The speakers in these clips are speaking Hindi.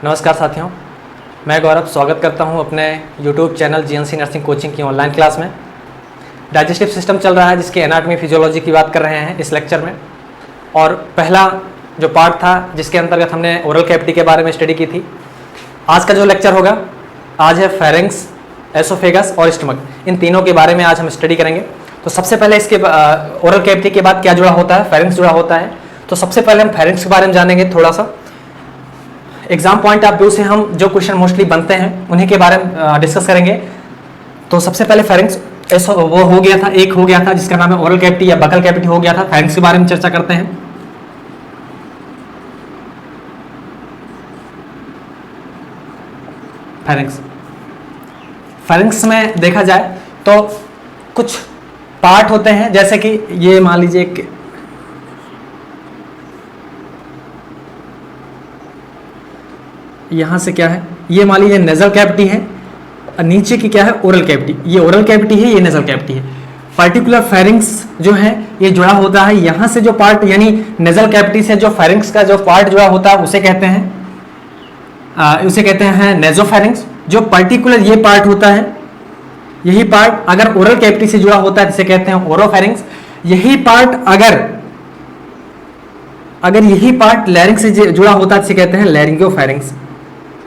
नमस्कार साथियों, मैं गौरव स्वागत करता हूं अपने YouTube channel GNC nursing coaching की ऑनलाइन क्लास में। डाइजेस्टिव सिस्टम चल रहा है जिसकी एनाटॉमी फिजियोलॉजी की बात कर रहे हैं इस लेक्चर में। और पहला जो पार्ट था जिसके अंतर्गत हमने ओरल कैविटी के बारे में स्टडी की थी। आज का जो लेक्चर होगा, आज है फेरेंक्स, एसोफेगस और स्टमक। इन तीनों के बारे में आज हम स्टडी करेंगे। तो सबसे पहले इसके ओरल कैविटी के बाद क्या जुड़ा होता है, फेरेंक्स जुड़ा होता है। तो सबसे पहले हम फेरेंक्स के बारे में जानेंगे थोड़ा सा। एग्जाम पॉइंट ऑफ व्यू से हम जो क्वेश्चन मोस्टली बनते हैं उन्हीं के बारे में डिस्कस करेंगे। तो सबसे पहले फेरेंक्स वो हो गया था, एक हो गया था जिसका नाम है ओरल कैविटी या बकल कैविटी हो गया था। फेरेंक्स के बारे में चर्चा करते हैं। फेरेंक्स में देखा जाए तो कुछ पार्ट होते हैं, जैसे कि ये मान लीजिए कि यहां से क्या है, ये मान लीजिए नेजल कैविटी है, नीचे की क्या है, ओरल कैविटी। ये ओरल कैविटी है, ये नेजल कैविटी है। पर्टिकुलर फेरिंक्स जो है ये जुड़ा होता है यहां से, जो पार्ट यानी नेजल कैविटी से जो फेरिंक्स का जो पार्ट जुड़ा होता है उसे कहते हैं नेजोफेरिंक्स। जो पर्टिकुलर ये पार्ट होता है, यही पार्ट अगर ओरल कैविटी से जुड़ा होता है जिसे कहते हैं ओरोफेरिंक्स। यही पार्ट अगर यही पार्ट लैरिंक्स से जुड़ा होता है जिसे कहते हैं लैरिंगोफेरिंक्स।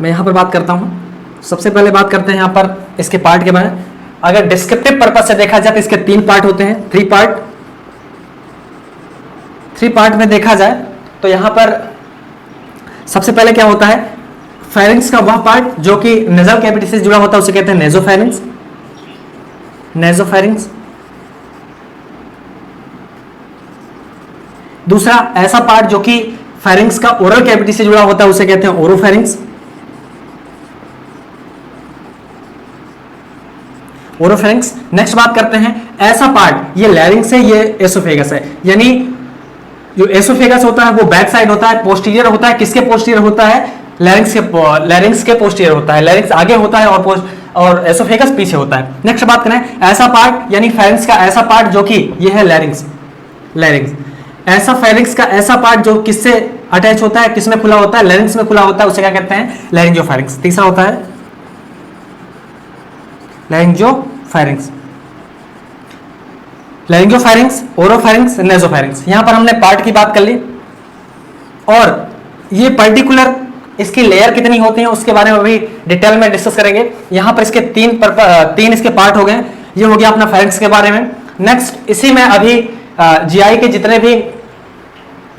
मैं यहाँ पर बात करता हूँ। सबसे पहले बात करते हैं यहाँ पर इसके पार्ट के बारे में। अगर डिस्क्रिप्टिव पर्पस से देखा जाए तो इसके 3 पार्ट होते हैं, 3 पार्ट में देखा जाए तो यहाँ पर सबसे पहले क्या होता है, फेरिंक्स का वह पार्ट जो कि नेजल कैविटी से जुड़ा होता है उसे कहते हैं नेजोफेरिंक्स। दूसरा ऐसा पार्ट जो कि फेरिंक्स का ओरल कैविटी से जुड़ा होता है उसे कहते हैं ओरोफेरिंक्स। नेक्स्ट बात करते हैं ऐसा पार्ट, ये लैरिंक्स है, ये एसोफेगस है। यानी जो एसोफेगस होता है वो बैक साइड होता है, पोस्टीरियर होता है। किसके पोस्टीरियर होता है? लैरिंक्स के पोस्टीरियर होता है। लैरिंक्स आगे होता है और एसोफेगस पीछे होता है। नेक्स्ट बात करें ऐसा पार्ट, यानी फेरिंक्स का ऐसा पार्ट जो कि ये है लैरिंक्स। ऐसा फेरिंक्स का ऐसा पार्ट जो किससे अटैच होता है, किसमें खुला होता है? लैरिंक्स में खुला होता है, उसे क्या कहते हैं? लैरिंगोफेरिंक्स। तीसरा होता है लैरिंगोफेरिंक्स, ओरोफेरिंक्स, नेजोफेरिंक्स। यहां पर हमने पार्ट की बात कर ली। और ये पर्टिकुलर इसकी लेयर कितनी होती है उसके बारे में भी डिटेल में डिस्कस करेंगे। यहां पर इसके 3 इसके पार्ट हो गए। ये हो गया अपना फेरिंक्स के बारे में। नेक्स्ट इसी में अभी जीआई के जितने भी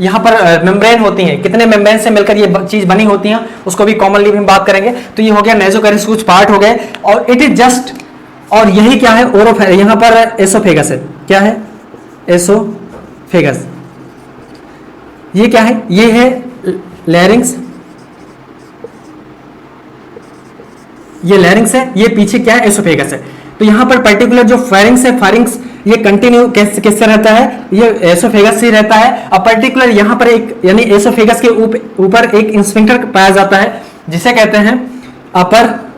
यहाँ पर मेम्ब्रेन होती हैं, कितने मेम्ब्रेन से मिलकर ये चीज बनी होती हैं उसको भी कॉमनली हम बात करेंगे। तो ये हो गया नेजोफेरिंक्स, कुछ पार्ट हो गए। और इट इज जस्ट, और यही क्या है, ओरोफेरिंक्स। यहाँ पर एसोफेगस है। क्या है? एसोफेगस। ये क्या है? ये है लैरिंक्स। ये लैरिंक्स है, ये पीछे क्या है? एसोफेगस है। तो यहाँ पर पर्टिकुलर जो फेरिंक्स है, फेरिंक्स ये कंटिन्यू किससे रहता है? ये एसोफेगस से रहता है। अब पर्टिकुलर यहाँ पर एक, यानी एसोफेगस के ऊपर एक इंस्फिंक्टर पाया जाता है जिसे कहते हैं अपर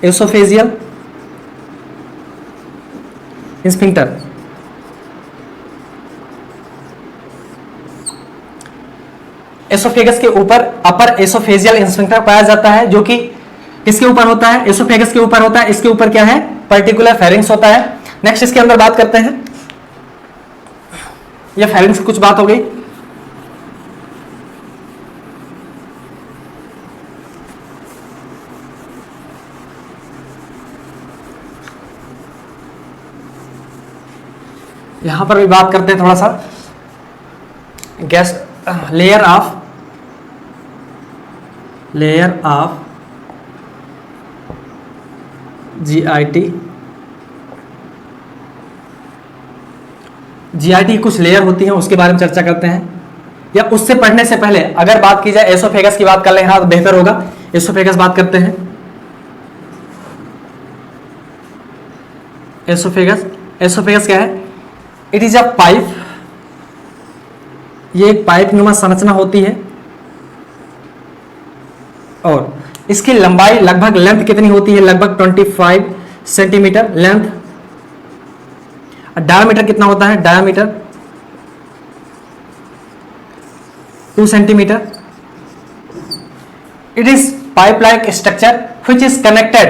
एसोफेजियल इंस्फिंक्टर। एसोफेगस के ऊपर अपर एसोफेजियल इंस्फिंक्टर पाया जाता है, जो कि किसके ऊपर होता है? एसोफेगस के ऊपर होता है। इसके ऊपर क्या है? पर्टिकुलर फेरिंक्स होता है। नेक्स्ट इसके अंदर बात करते हैं, ये फेरिंक्स की कुछ बात हो गई। यहां पर भी बात करते हैं थोड़ा सा लेयर ऑफ जीआईटी कुछ लेयर होती हैं उसके बारे में चर्चा करते हैं। या उससे पढ़ने से पहले अगर बात की जाए एसोफेगस की बात कर लेना तो बेहतर होगा। एसोफेगस बात करते हैं। एसोफेगस क्या है? It is a pipe. ये एक पाइप नुमा संरचना होती है और इसकी लंबाई लगभग, लेंथ कितनी होती है? लगभग 25 सेंटीमीटर लेंथ। डायमीटर कितना होता है? Diameter 2 centimetre. It is pipe like structure which is connected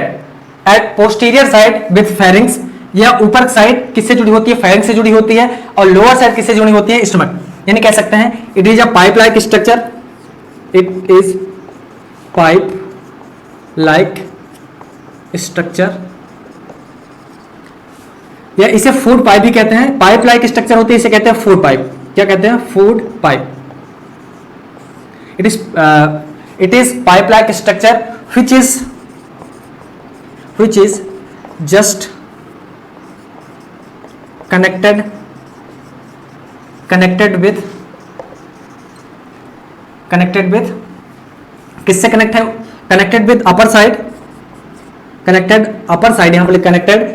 eight posterior side with pharynx, या ऊपर साइड किससे जुड़ी होती है, फेरिंग से जुड़ी होती है, और लोअर साइड किससे जुड़ी होती है, स्टमक। यानी कह सकते हैं it is a pipe like structure, it is pipe like structure, या इसे फूड पाइप भी कहते हैं। पाइप लाइक स्ट्रक्चर होती है, इसे कहते हैं फूड पाइप। क्या कहते हैं, food pipe. It is pipe like structure which is just connected with किससे कनेक्ट है, connected with upper side, connected upper side, यहां पर connected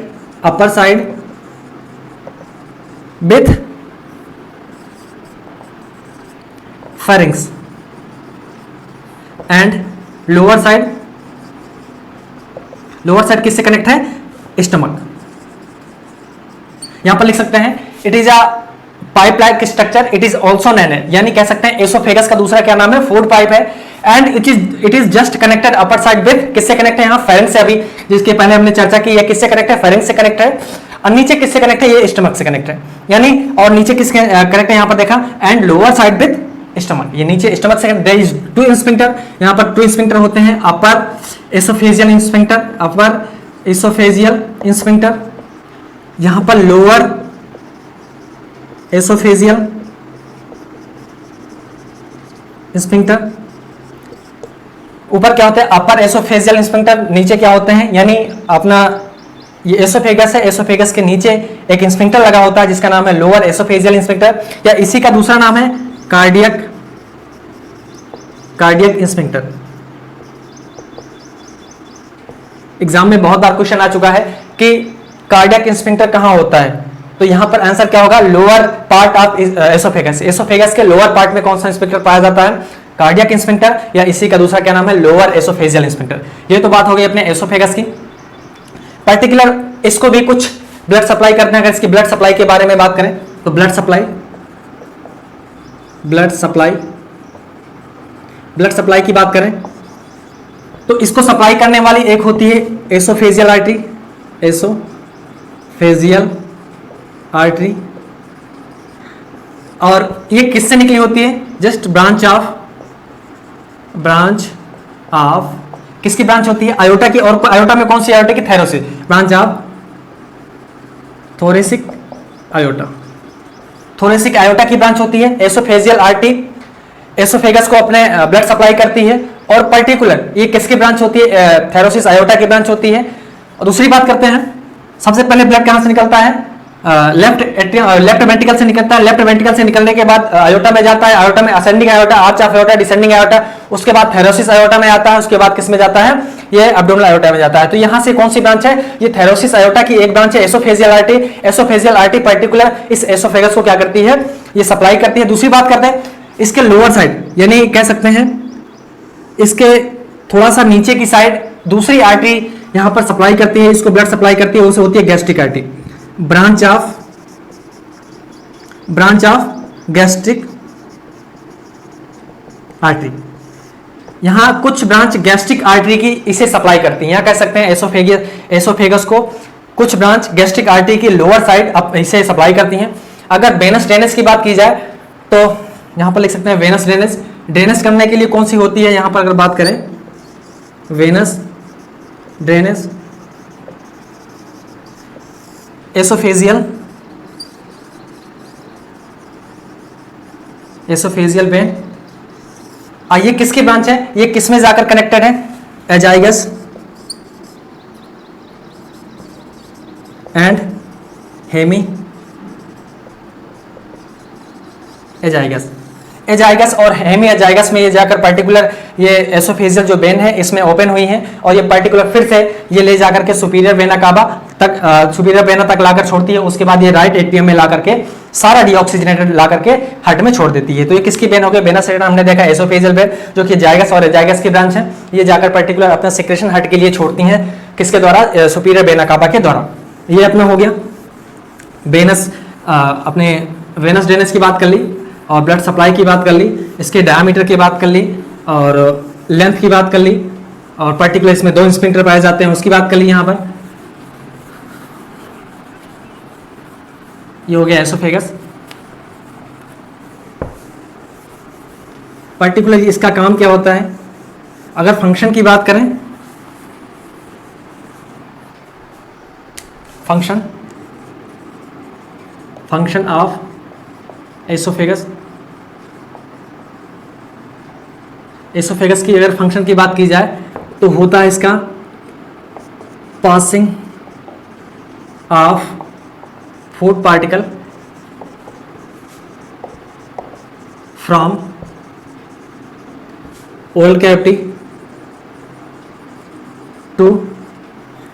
upper side with pharynx and lower side, lower side किससे कनेक्ट है, स्टमक। यहां पर लिख सकते हैं it is a pipe like structure, it is also known, यानी कह सकते हैं एसोफेगस का दूसरा क्या नाम है, फूड पाइप है। And it is just connected upper side with, किससे कनेक्ट है, यहां फेरिंग से, अभी जिसके पहले हमने चर्चा की है, किससे कनेक्ट है, फेरिंग से कनेक्ट है। और नीचे किससे कनेक्ट है, ये स्टमक से कनेक्ट है, यानी और नीचे किसके कनेक्ट है, यहां पर देखा, and lower side with stomach, ये नीचे स्टमक से। देयर इज टू स्फिंक्टर, यहां पर टू स्फिंक्टर होते हैं, अपर एसोफेजियल स्फिंक्टर, अपर एसोफेजियल स्फिंक्टर, यहां पर लोअर एसोफेजियल स्फिंक्टर। ऊपर क्या होते हैं, अपर एसोफेजियल स्फिंक्टर, नीचे क्या होते हैं, यानी अपना ये एसोफेगस है, एसोफेगस के नीचे एक स्फिंक्टर लगा होता है जिसका नाम है लोअर एसोफेजियल स्फिंक्टर, या इसी का दूसरा नाम है कार्डियक स्फिंक्टर। एग्जाम में बहुत बार क्वेश्चन आ चुका है कि कार्डियक स्फिंक्टर कहां होता है, तो यहां पर आंसर क्या होगा, lower part of oesophagus. Oesophagus के लोअर पार्ट में कौन सा स्फिंक्टर पाया जाता है, कार्डियक स्फिंक्टर, या इसी का दूसरा क्या नाम है, लोअर एसोफेजियल स्फिंक्टर। ये तो बात हो गई अपने एसोफेगस की। पर्टिकुलर इसको भी कुछ ब्लड सप्लाई करना है, अगर इसकी ब्लड सप्लाई के बारे में बात करें तो ब्लड सप्लाई की बात करें तो इसको सप्लाई करने वाली एक होती है एसोफेजियल आर्टरी, एसोफेजियल आर्टरी, और ये किससे निकली होती है, जस्ट ब्रांच ऑफ किसकी ब्रांच होती है, आयोटा की। और आयोटा में कौन सी आयोटा की, थैरोसिस, branch of thoracic aorta, thoracic aorta की ब्रांच होती है। एसोफेजियल आर्टरी एसोफेगस को अपने ब्लड सप्लाई करती है, और पर्टिकुलर ये किसकी ब्रांच होती है, थैरोसिस आयोटा की ब्रांच होती है। और दूसरी बात करते हैं, सबसे पहले ब्लड कहां से निकलता है, लेफ्ट वेंट्रिकल से निकलता है। लेफ्ट वेंट्रिकल से निकलने के बाद आयोटा में जाता है, आयोटा में ascending iota, arch of iota, descending iota, उसके बाद थैरोसिस आयोटा में आता है, उसके बाद किस में जाता है, ये एब्डोमिनल आयोटा में जाता है। तो यहां से कौन सी ब्रांच है, ये थैरोसिस आयोटा की एक ब्रांच है oesophageal artery. Oesophageal artery particular इस एसोफेगस को क्या करती है, ये सप्लाई करती है। दूसरी बात करते हैं इसके लोअर साइड, यानी कह सकते हैं इसके थोड़ा सा नीचे की साइड दूसरी आर्टरी यहां पर सप्लाई करती है, इसको ब्लड सप्लाई करती है, उसे होती है gastric artery, branch of gastric artery. यहां कुछ ब्रांच गैस्ट्रिक आर्टरी की इसे सप्लाई करती है। यहां कह सकते हैं एसोफेगस को कुछ ब्रांच गैस्ट्रिक आर्टरी की लोअर साइड इसे सप्लाई करती हैं। अगर वेनस ड्रेनेज की बात की जाए तो यहां पर लिख सकते हैं वेनस ड्रेनेज। ड्रेनेज करने के लिए कौन सी होती है, यहां पर अगर बात करें वेनस ड्रेनेज, एसोफेजियल वेन। ये किसकी ब्रांच है, ये किस में जाकर कनेक्टेड है, एजाइगस एंड हेमी एजाइगस और हेमी एजाइगस में ये जाकर पर्टिकुलर ये एसोफेजियल जो वेन है इसमें ओपन हुई है, और ये पर्टिकुलर फिर से ये ले जाकर के सुपीरियर वेना कावा तक, सुपीरियर वेना तक लाकर छोड़ती है। उसके बाद ये राइट एट्रियम में ला करके सारा डीऑक्सीजनेटेड ला करके हार्ट में छोड़ देती है। तो ये किसकी वेन हो गई, वेना सेरेना हमने देखा एसोफेजियल वेन, जो कि जाइगस और एजाइगस की ब्रांच है। ये जाकर पर्टिकुलर अपना सिक्रेशन हार्ट के लिए छोड़ती हैं, किसके द्वारा, सुपीरियर वेना कावा के द्वारा। ये अपना हो गया वेनस, अपने वेनस ड्रेनेज की बात कर ली, और ब्लड सप्लाई की बात कर ली, इसके डायमीटर की बात कर ली, और लेंथ की बात कर ली, और पर्टिकुलर इसमें 2 स्फिंक्टर पाए जाते हैं उसकी बात कर ली। यहाँ पर ये हो गया एसोफेगस। पर्टिकुलर इसका काम क्या होता है, अगर फंक्शन की बात करें, फंक्शन ऑफ एसोफेगस, एसोफेगस की अगर फंक्शन की बात की जाए तो होता है इसका passing off food particle from oral cavity to,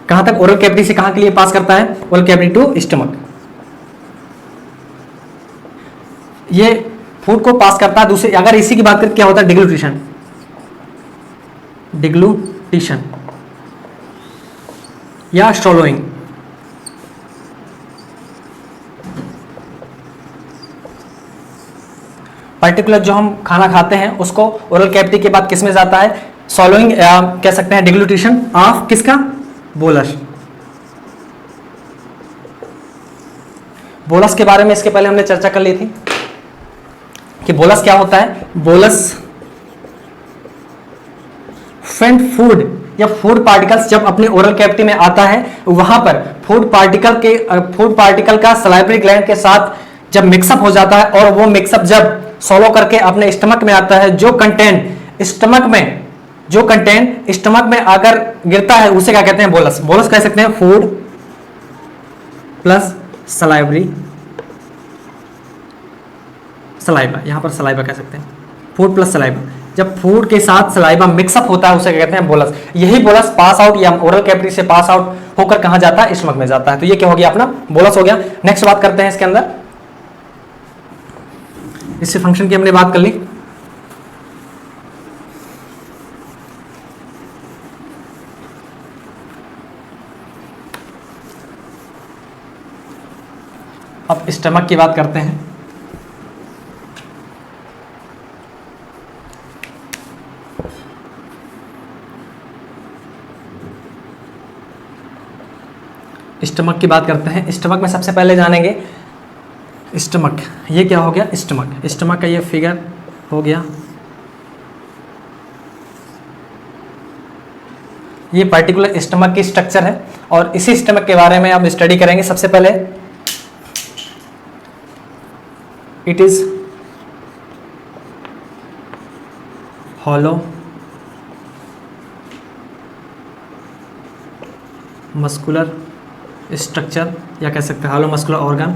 कहां तक, ओरल कैविटी से कहां के लिए पास करता है, ओरल कैविटी टू स्टमक। ये फूड को पास करता है। दूसरे अगर इसी की बात करें क्या होता है, डिग्लूटिशन, डिग्लूटिशन या स्ट्रोलोइंग। पर्टिकुलर जो हम खाना खाते हैं उसको ओरल कैविटी के बाद किस में जाता है, सॉलोइंग, कह सकते हैं डिग्लूटिशन ऑफ किसका, बोलस। बोलस के बारे में इसके पहले हमने चर्चा कर ली थी कि बोलस क्या होता है। बोलस फेंट फूड या फूड पार्टिकल्स जब अपने ओरल कैविटी में आता है, वहां पर फूड पार्टिकल का सलाइवरी ग्लैंड के साथ जब मिक्सअप हो जाता है और वो मिक्सअप जब सॉलो करके अपने स्टमक में आता है, जो कंटेंट स्टमक में अगर गिरता है उसे क्या कहते हैं, बोलस। बोलस कह सकते हैं फूड प्लस सलाइवरी, सलाइवा, यहां पर सलाइवा कह सकते हैं, फूड प्लस सलाइवा। जब फूड के साथ सलाइवा मिक्सअप होता है उसे कहते हैं बोलस। यही बोलस पास आउट या ओरल कैविटी से पास आउट होकर कहां जाता है, स्टमक में जाता है। तो ये क्या हो गया, अपना बोलस हो गया। नेक्स्ट बात करते हैं इसके अंदर, इससे फंक्शन की हमने बात कर ली। अब स्टमक की बात करते हैं। स्टमक की बात करते हैं। स्टमक में सबसे पहले जानेंगे स्टमक, ये क्या हो गया, स्टमक। स्टमक का ये फिगर हो गया, ये पर्टिकुलर स्टमक की स्ट्रक्चर है और इसी स्टमक के बारे में अब स्टडी करेंगे। सबसे पहले it is hollow muscular structure, या कह सकते हैं hollow muscular organ,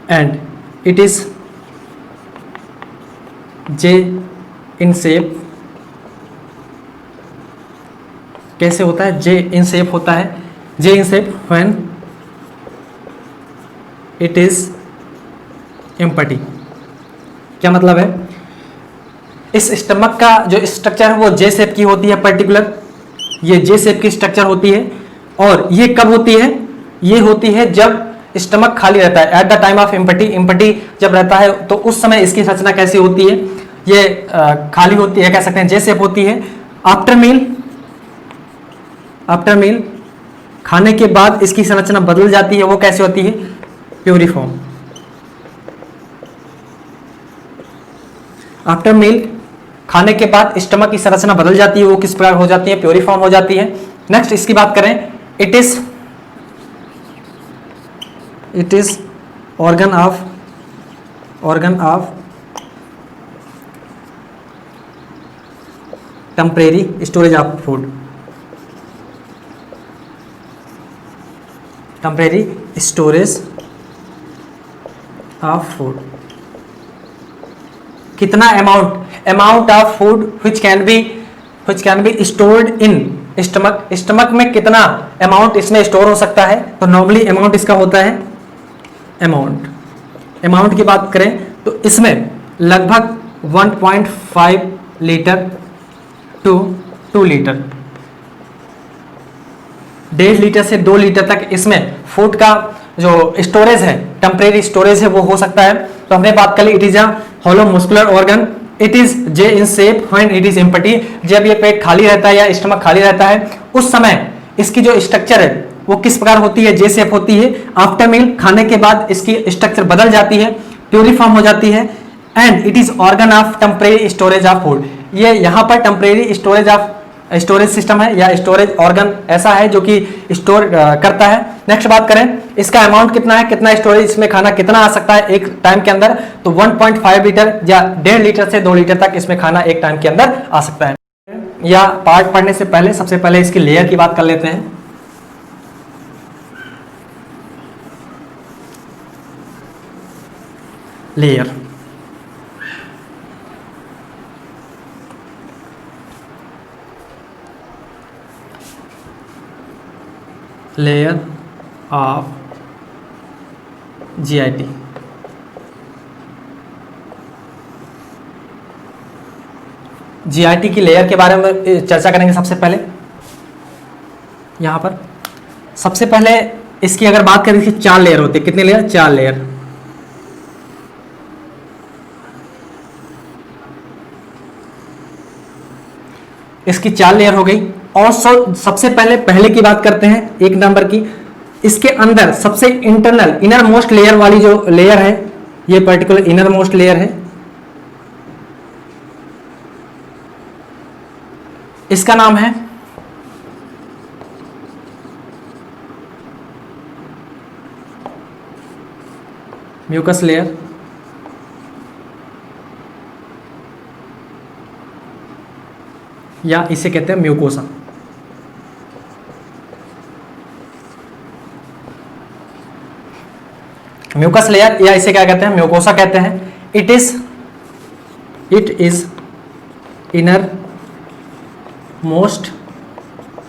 and it is J in shape. कैसे होता है, जे इन शेप होता है। J in shape when it is empty. क्या मतलब है, इस स्टमक का जो स्ट्रक्चर है वो जे शेप की होती है। पर्टिकुलर ये जे शेप की स्ट्रक्चर होती है और ये कब होती है, ये होती है जब स्टमक खाली रहता है, at the time of empty. Empty जब रहता है तो उस समय इसकी रचना कैसी होती है, ये खाली होती है, कह सकते हैं जे शेप होती है। आफ्टर मील खाने के बाद इसकी संरचना बदल जाती है, वो कैसे होती है, प्यूरिफॉर्म। आफ्टर मील खाने के बाद स्टमक की संरचना बदल जाती है, वो किस प्रकार हो जाती है, प्यूरिफॉर्म हो जाती है। नेक्स्ट इसकी बात करें, it is organ of temporary storage of food, temporary storage of food. कितना amount of food which can be stored in stomach में कितना अमाउंट इसमें स्टोर हो सकता है। तो नॉर्मली अमाउंट इसका होता है, अमाउंट की बात करें तो इसमें लगभग 1.5 लीटर टू 2 लीटर, 1.5 लीटर से 2 लीटर तक इसमें फूड का जो स्टोरेज है, टेम्परेरी स्टोरेज है, वो हो सकता है। तो हमने बात कर ली, it is a hollow muscular organ, it is J in shape when it is empty. जब ये पेट खाली रहता है या स्टमक खाली रहता है उस समय इसकी जो स्ट्रक्चर है वो किस प्रकार होती है, जे शेप होती है। आफ्टर मील, खाने के बाद इसकी स्ट्रक्चर बदल जाती है, प्यूरिफॉर्म हो जाती है। And it is organ of temporary storage of food, ये यहाँ पर टेम्परेरी स्टोरेज सिस्टम है या स्टोरेज ऑर्गन ऐसा है जो कि स्टोर करता है। नेक्स्ट बात करें, इसका अमाउंट कितना है, कितना स्टोरेज, इसमें खाना कितना आ सकता है एक टाइम के अंदर, तो 1.5 लीटर या 1.5 लीटर से 2 लीटर तक इसमें खाना एक टाइम के अंदर आ सकता है। या पार्ट पढ़ने से पहले सबसे पहले इसकी लेयर की बात कर लेते हैं। Layer, layer of GIT. GIT की लेयर के बारे में चर्चा करेंगे। सबसे पहले यहां पर सबसे पहले इसकी अगर बात करें, इसकी 4 लेयर होती है। कितने लेयर? 4 लेयर। इसकी 4 लेयर हो गई। और सबसे पहले की बात करते हैं, 1 नंबर की। इसके अंदर सबसे इंटरनल इनर मोस्ट लेयर वाली जो लेयर है, ये पर्टिकुलर इनर मोस्ट लेयर है। इसका नाम है म्यूकस लेयर, या इसे कहते हैं म्यूकोसा। म्यूकस लेयर या इसे क्या कहते हैं? म्यूकोसा कहते हैं। It is inner most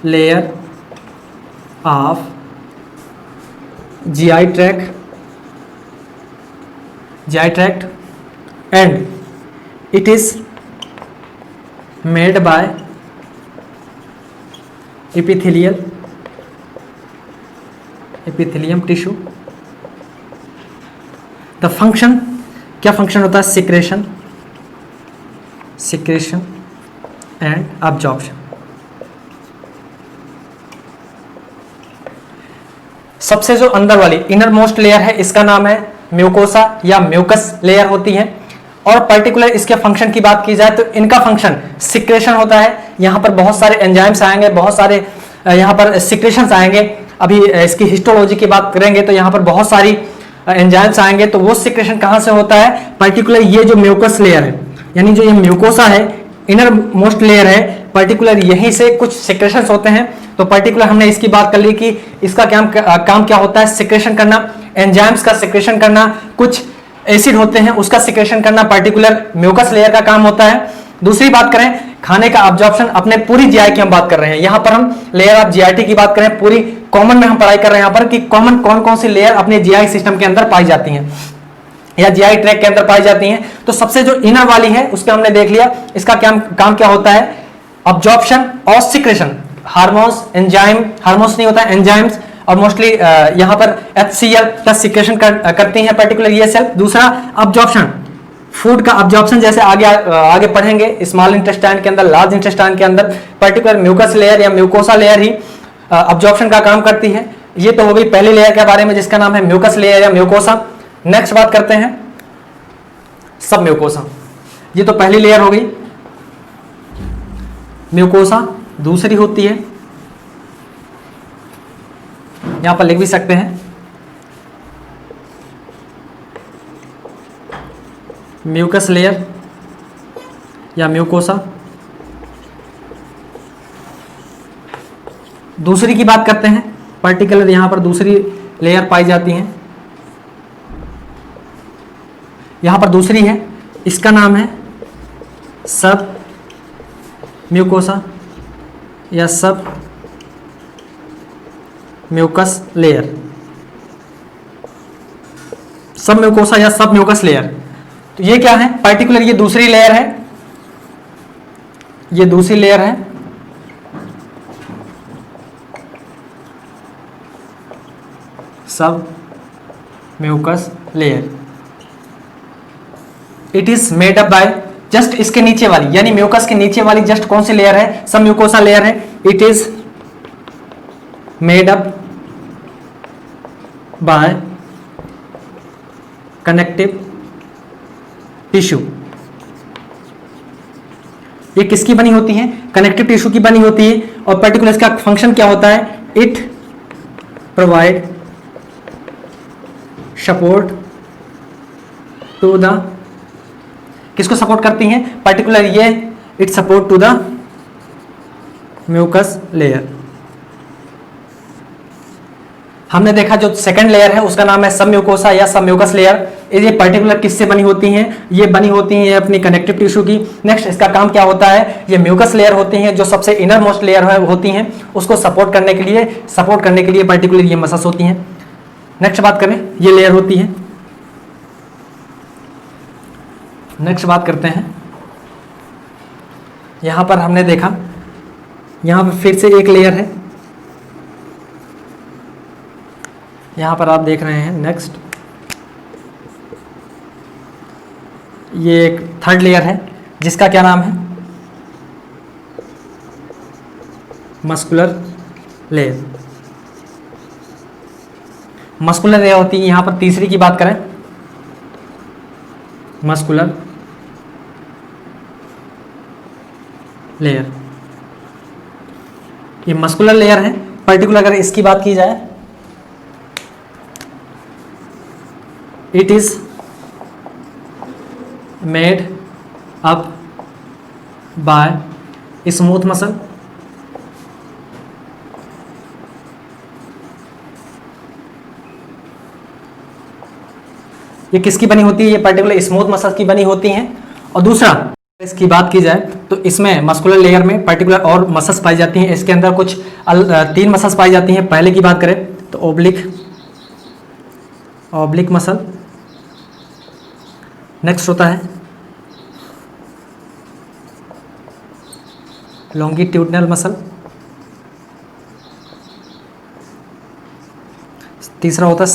layer of GI tract and it is made by epithelium tissue. The function, क्या फंक्शन होता है? Secretion and absorption. सबसे जो अंदर वाली इनर मोस्ट लेयर है इसका नाम है म्यूकोसा या म्यूकस लेयर होती है। और पर्टिकुलर इसके फंक्शन की बात की जाए तो इनका फंक्शन सिक्रेशन होता है। यहाँ पर बहुत सारे एंजाइम्स आएंगे, बहुत सारे यहाँ पर सिक्रेशंस आएंगे। अभी इसकी हिस्टोलॉजी की बात करेंगे तो यहाँ पर बहुत सारी एंजाइम्स आएंगे। तो वो सिक्रेशन कहाँ से होता है? पर्टिकुलर ये जो म्यूकस लेयर है, यानी जो ये म्यूकोसा है, इनर मोस्ट लेयर है, पर्टिकुलर यहीं से कुछ सिक्रेशंस होते हैं। तो पर्टिकुलर हमने इसकी बात कर ली कि इसका काम क्या होता है? सिक्रेशन करना, एंजाइम्स का सिक्रेशन करना, कुछ एसिड होते हैं उसका सिक्रेशन करना पर्टिकुलर म्यूकस लेयर का काम होता है। दूसरी बात करें, खाने का अब्जॉर्प्शन, अपने पूरी जीआई की हम बात कर रहे हैं। यहां पर हम लेयर ऑफ जीआईटी की बात करें, पूरी कॉमन में हम पढ़ाई कर रहे हैं यहां पर कि कॉमन कौन कौन सी लेयर अपने जीआई सिस्टम के अंदर पाई जाती हैं या जीआई ट्रैक के अंदर पाई जाती हैं। तो सबसे जो इनर वाली है उसका हमने देख लिया, इसका काम क्या होता है? अब्जॉर्प्शन और सिक्रेशन। हार्मोन्स, एंजाइम, हार्मोन्स नहीं होता है, एंजाइम्स, और मोस्टली यहां पर HCl का सिक्रेशन करती हैं पर्टिकुलर ये सेल। दूसरा अब्जॉर्प्शन, फूड का अब्जॉर्प्शन, जैसे आगे पढ़ेंगे स्मॉल इंटेस्टाइन के अंदर, लार्ज इंटेस्टाइन के अंदर पर्टिकुलर म्यूकस लेयर या म्यूकोसा लेयर ही अब्जॉर्प्शन का काम करती है। ये तो हो गई पहली लेयर के बारे में जिसका नाम है म्यूकस लेयर या म्यूकोसा। नेक्स्ट बात करते हैं सब म्यूकोसा। ये तो पहली लेयर हो गई म्यूकोसा। दूसरी होती है, यहां पर लिख भी सकते हैं, म्यूकस लेयर या म्यूकोसा। दूसरी की बात करते हैं, पर्टिकुलर यहां पर दूसरी लेयर पाई जाती है। यहां पर दूसरी है, इसका नाम है सब म्यूकोसा या सब म्यूकस लेयर। सब म्यूकोसा या सब म्यूकस लेयर, तो ये क्या है? पर्टिकुलर ये दूसरी लेयर है, ये दूसरी लेयर है। सब mucus layer. It is made up by, just इसके नीचे वाली यानी म्यूकस के नीचे वाली जस्ट कौन सी लेयर है, सब म्यूकोसा लेयर है। It is made up bye connective tissue. ये किसकी बनी होती है, कनेक्टिव टिश्यू की बनी होती है। और पर्टिकुलर इसका फंक्शन क्या होता है, it provide support to the, किसको सपोर्ट करती हैं, पर्टिकुलर ये it support to the mucus layer. हमने देखा जो सेकंड लेयर है उसका नाम है सब म्यूकोसा या सब म्यूकस लेयर। ये पर्टिकुलर किससे बनी होती हैं, ये बनी होती हैं अपनी कनेक्टिव टिश्यू की। नेक्स्ट इसका काम क्या होता है, ये म्यूकस लेयर होती हैं जो सबसे इनर मोस्ट लेयर होती हैं, उसको सपोर्ट करने के लिए पर्टिकुलर ये मसल्स होती हैं। नेक्स्ट बात करें, ये लेयर होती है। नेक्स्ट बात करते हैं, यहां पर हमने देखा यहां पर फिर से एक लेयर है, यहां पर आप देख रहे हैं। नेक्स्ट ये एक थर्ड लेयर है जिसका क्या नाम है, मस्कुलर लेयर। मस्कुलर लेयर होती है। यहां पर तीसरी की बात करें, मस्कुलर लेयर, ये मस्कुलर लेयर है। पर्टिकुलर अगर इसकी बात की जाए, it is made up bye smooth muscle, ये किसकी बनी होती है, ये पर्टिकुलर स्मूथ मसल की बनी होती हैं। और दूसरा इसकी बात की जाए तो इसमें मस्कुलर लेयर में पर्टिकुलर और मसल्स पाई जाती हैं। इसके अंदर कुछ 3 मसल्स पाई जाती हैं। पहले की बात करें तो ऑब्लिक मसल, नेक्स्ट होता है लॉन्गिट्यूडनल मसल, तीसरा होता है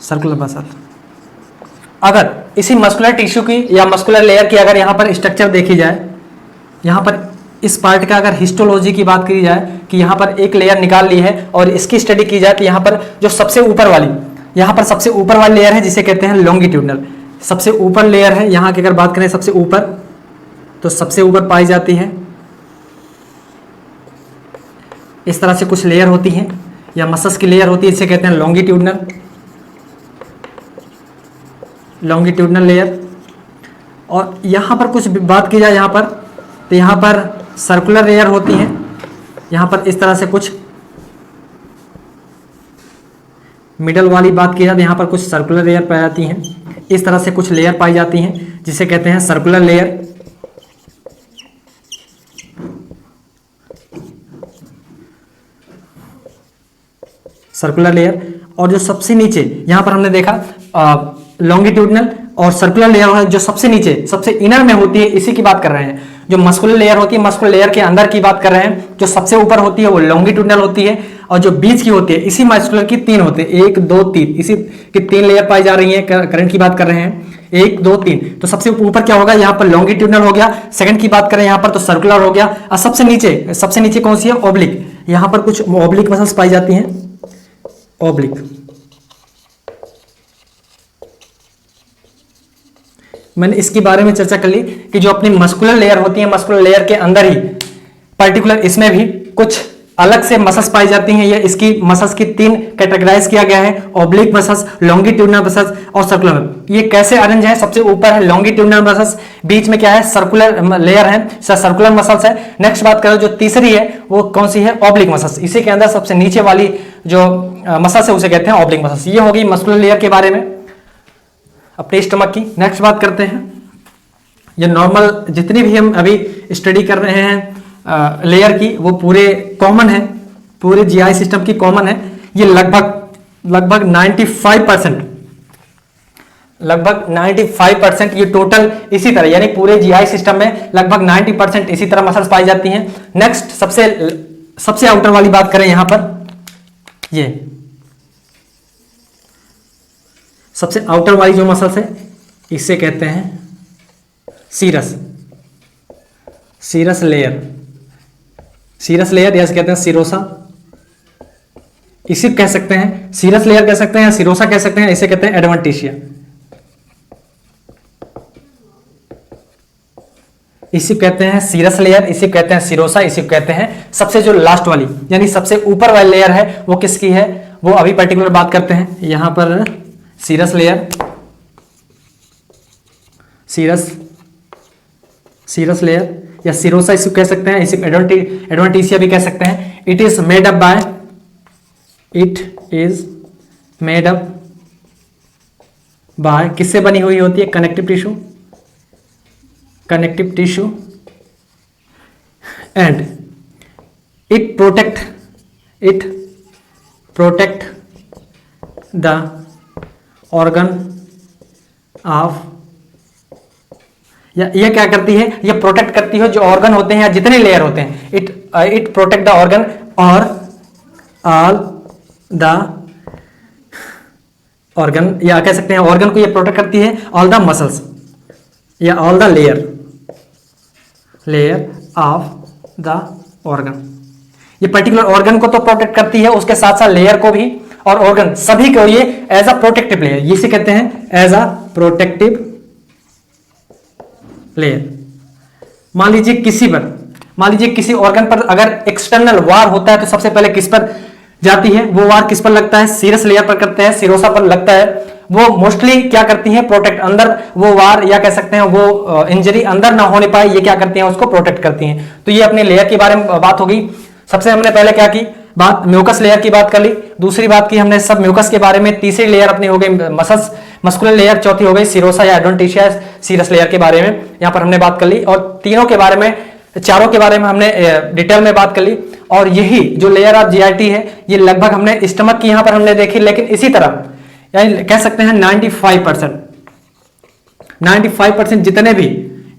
सर्कुलर मसल। अगर इसी मस्कुलर टिश्यू की या मस्कुलर लेयर की अगर यहाँ पर स्ट्रक्चर देखी जाए, यहाँ पर इस पार्ट का अगर हिस्टोलॉजी की बात की जाए कि यहाँ पर एक लेयर निकाल ली है और इसकी स्टडी की जाए तो यहाँ पर जो सबसे ऊपर वाली लेयर है जिसे कहते हैं लॉन्गिट्यूडनल, सबसे ऊपर लेयर है। यहाँ की अगर बात करें सबसे ऊपर, तो सबसे ऊपर पाई जाती है इस तरह से कुछ लेयर होती हैं या मसल्स की लेयर होती है, इसे कहते हैं लॉन्गिट्यूडनल लेयर। और यहाँ पर कुछ बात की जाए यहाँ पर, तो यहाँ पर सर्कुलर लेयर होती हैं। यहाँ पर इस तरह से कुछ मिडल वाली बात की जाए तो यहाँ पर कुछ सर्कुलर लेयर पाई जाती हैं। इस तरह से कुछ लेयर पाई जाती हैं जिसे कहते हैं सर्कुलर लेयर। और जो सबसे नीचे यहाँ पर हमने देखा लॉन्गिट्यूडनल और सर्कुलर लेयर है, जो सबसे नीचे सबसे इनर में होती है, इसी की बात कर रहे हैं। जो मस्कुलर लेयर होती है, मस्कुलर लेयर के अंदर की बात कर रहे हैं। जो सबसे ऊपर होती है वो लॉन्गिट्यूडनल होती है और जो बीच की होती है, इसी मस्कुलर की 3 होते हैं, 1 2 3, इसी की 3 लेयर पाई जा रही है। करंट की बात कर रहे हैं 1 2 3, तो सबसे ऊपर क्या होगा, यहाँ पर लॉन्गिट्यूडनल हो गया। सेकंड की बात करें यहाँ पर तो सर्कुलर हो गया। और सबसे नीचे कौन सी है, ऑब्लिक। यहाँ पर कुछ ऑब्लिक मसल्स पाई जाती हैं, ऑब्लिक। मैंने इसके बारे में चर्चा कर ली कि जो अपनी मस्कुलर लेयर होती है, मस्कुलर लेयर के अंदर ही पर्टिकुलर इसमें भी कुछ अलग से मसल्स पाई जाती हैं। ये इसकी मसल्स की 3 कैटेगराइज किया गया है, ऑब्लिक मसल्स, लॉन्गिट्यूडनल मसल्स और सर्कुलर। ये कैसे अरेंज है, सबसे ऊपर है लॉन्गिट्यूडनल मसल्स, बीच में क्या है, सर्कुलर लेयर है, सर्कुलर मसल्स है। नेक्स्ट बात करें जो तीसरी है वो कौन सी है, ऑब्लिक मसल्स। इसी के अंदर सबसे नीचे वाली जो मसल्स है उसे कहते हैं ऑब्लिक मसल्स। ये होगी मस्कुलर लेयर के बारे में अपने स्टमक की। नेक्स्ट बात करते हैं, ये नॉर्मल जितनी भी हम अभी स्टडी कर रहे हैं लेयर की, वो पूरे कॉमन है, पूरे जीआई सिस्टम की कॉमन है। ये लगभग 95% ये टोटल इसी तरह, यानी पूरे जीआई सिस्टम में लगभग 90% इसी तरह मसल्स पाई जाती हैं। नेक्स्ट सबसे आउटर वाली बात करें, यहां पर ये सबसे आउटर वाली जो मसल्स है इसे कहते हैं serous, serous layer, serous layer या कहते हैं सिरोसा, इसे कह सकते हैं सीरस लेयर कह सकते हैं या सिरोसा कह सकते हैं, इसे कहते हैं एडवेंटिशिया। इसे कहते हैं सीरस लेयर, इसे कहते हैं सिरोसा, इसे कहते हैं सबसे जो लास्ट वाली यानी सबसे ऊपर वाली लेयर है वो किसकी है, वो अभी पर्टिकुलर बात करते हैं। यहां पर सीरस लेयर, सीरस लेयर या सिरोसा इसे कह सकते हैं, इसे एडवेंटिशिया भी कह सकते हैं। It is made up bye, it is made up bye, किससे बनी हुई होती है, connective tissue, connective tissue and it protect the organ of, यह क्या करती है, यह प्रोटेक्ट करती है जो ऑर्गन होते हैं या जितने लेयर होते हैं। इट प्रोटेक्ट द ऑर्गन और ऑल द ऑर्गन, या कह सकते हैं ऑर्गन को यह प्रोटेक्ट करती है, ऑल द मसल्स या all the layer of the organ. ये पर्टिकुलर ऑर्गन को तो प्रोटेक्ट करती है, उसके साथ साथ लेयर को भी और ऑर्गन सभी को ये एज अ प्रोटेक्टिव लेयर, इसे कहते हैं एज अ प्रोटेक्टिव लेयर। मान लीजिए किसी ऑर्गन पर अगर एक्सटर्नल वार होता है तो सबसे पहले किस पर जाती है, वो वार किस पर लगता है, सीरस लेयर पर करते हैं, सिरोसा पर लगता है। वो मोस्टली क्या करती हैं, प्रोटेक्ट, अंदर वो वार या कह सकते हैं वो इंजरी अंदर ना होने पाए, ये क्या करती हैं, उसको प्रोटेक्ट करती हैं। तो ये अपने लेयर के बारे में बात होगी। सबसे हमने पहले क्या की बात, म्यूकस लेयर की बात कर ली, दूसरी बात की हमने सब म्यूकस के बारे में, तीसरी लेयर अपनी हो गई मस्कुलर लेयर, चौथी हो गई सिरोसा या एडवेंटिशिया सीरस लेयर के बारे में, यहां पर हमने बात कर ली। और तीनों के बारे में, चारों के बारे में हमने डिटेल में बात कर ली। और यही जो लेयर ऑफ जीआईटी है ये लगभग हमने स्टमक की यहां पर हमने देखी, लेकिन इसी तरह यानी कह सकते हैं 95% जितने भी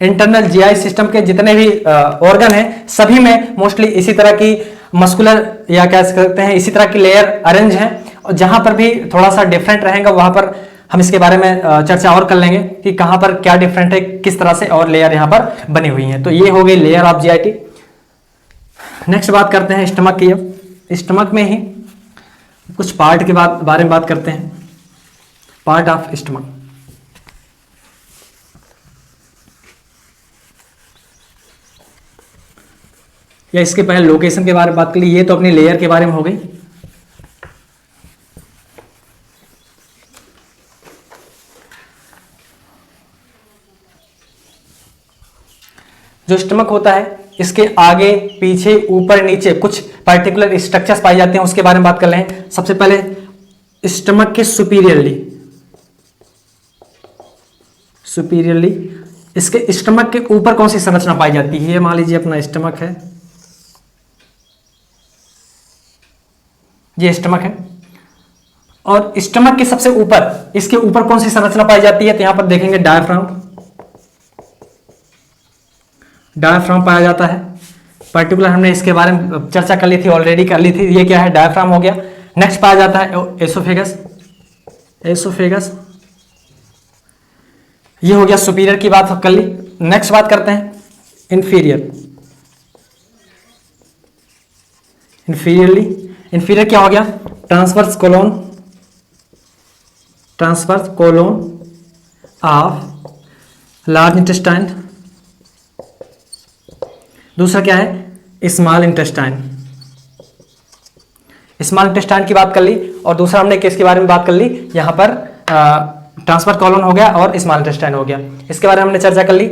इंटरनल जीआई सिस्टम के जितने भी ऑर्गन हैं सभी में मोस्टली इसी तरह की मस्कुलर या कह सकते हैं इसी तरह की लेयर अरेंज है। और जहां पर भी थोड़ा सा डिफरेंट रहेगा वहां पर हम इसके बारे में चर्चा और कर लेंगे कि कहां पर क्या डिफरेंट है, किस तरह से और लेयर यहां पर बनी हुई है। तो ये हो गई लेयर ऑफ जीआईटी। नेक्स्ट बात करते हैं स्टमक की। अब स्टमक में ही कुछ पार्ट के बारे में बात करते हैं, पार्ट ऑफ स्टमक। या इसके पहले लोकेशन के बारे में बात कर ली, ये तो अपनी लेयर के बारे में हो गई। जो स्टमक होता है इसके आगे पीछे ऊपर नीचे कुछ पर्टिकुलर स्ट्रक्चर्स पाए जाते हैं, उसके बारे में बात कर लें। सबसे पहले स्टमक के सुपीरियरली इसके स्टमक के ऊपर कौन सी संरचना पाई जाती है, मान लीजिए अपना स्टमक है, ये स्टमक है और स्टमक के सबसे ऊपर इसके ऊपर कौन सी संरचना पाई जाती है, तो यहां पर देखेंगे डायफ्राम पाया जाता है। पर्टिकुलर हमने इसके बारे में चर्चा कर ली थी, ऑलरेडी कर ली थी। ये क्या है, डायफ्राम हो गया। नेक्स्ट पाया जाता है एसोफेगस, ये हो गया सुपीरियर की बात कर ली। नेक्स्ट बात करते हैं इन्फीरियर क्या हो गया, transverse colon of large intestine. दूसरा क्या है, स्मॉल इंटेस्टाइन की बात कर ली। और दूसरा हमने किसके बारे में बात कर ली, यहां पर ट्रांसफर कॉलोन हो गया और स्मॉल इंटेस्टाइन हो गया, इसके बारे में हमने चर्चा कर ली।